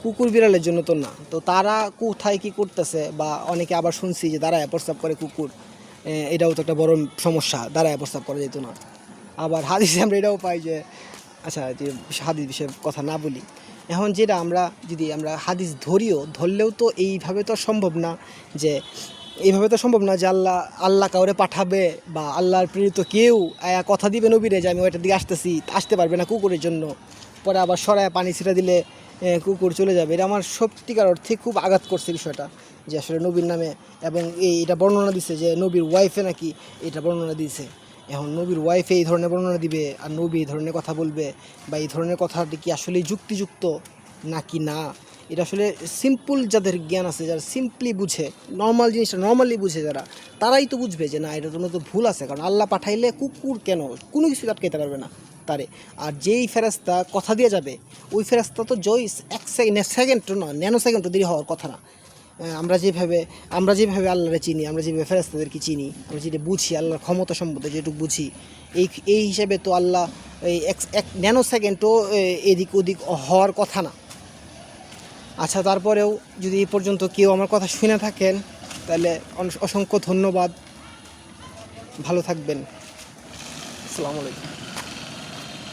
কুকুর বিড়ালের জন্য তো না। তো তারা কোথায় কী করতেছে, বা অনেকে আবার শুনছি যে দাঁড়ায় প্রস্রাব করে কুকুর, এটাও তো একটা বড় সমস্যা, দাঁড়ায় প্রস্রাব করা যেত না। আবার হাদিসে আমরা এটাও পাই যে, আচ্ছা যে হাদিস বিষয়ে কথা না বলি, এখন যেটা আমরা হাদিস ধরলেও তো এইভাবে তো সম্ভব না যে আল্লাহ কাউরে পাঠাবে, বা আল্লাহর প্রেরিত কেউ কথা দিবে নবীরে যে আমি ওইটার দিকে আসতে পারবে না কুকুরের জন্য, পরে আবার সরায় পানি ছিটা দিলে কুকুর চলে যাবে। এটা আমার সত্যিকার অর্থে খুব আঘাত করছে বিষয়টা, যে আসলে নবীর নামে, এবং এটা বর্ণনা দিছে যে নবীর ওয়াইফে নাকি এটা বর্ণনা দিয়েছে। এখন নবীর ওয়াইফে এই ধরনের বর্ণনা দিবে আর নবী এই ধরনের কথা বলবে, বা এই ধরনের কথাটি কি আসলেই যুক্তিযুক্ত নাকি না, এটা আসলে সিম্পল যাদের জ্ঞান আছে, যারা সিম্পলি বুঝে, নর্মাল জিনিসটা নর্মালি বুঝে যারা, তারাই তো বুঝবে যে না এটার জন্য তো ভুল আছে। কারণ আল্লাহ পাঠাইলে কুকুর কেন কোনো কিছু আটকাইতে পারবে না তারে। আর যেই ফেরেশতা কথা দিয়ে যাবে, ওই ফেরেশতা তো সেকেন্ড না, ন্যানো সেকেন্ডও দেরি হওয়ার কথা না। আমরা যেভাবে আল্লাহরে চিনি, আমরা যেভাবে ফেরেশতাদেরকে চিনি, আমরা যেটা বুঝি, আল্লাহর ক্ষমতা সম্বন্ধে যেটুকু বুঝি, এই হিসাবে তো আল্লাহ এই এক ন্যানো সেকেন্ডও এদিক ওদিক হওয়ার কথা না। আচ্ছা, তারপরেও যদি এই পর্যন্ত কেউ আমার কথা শুনে থাকেন তাহলে অসংখ্য ধন্যবাদ, ভালো থাকবেন, আসসালামু আলাইকুম।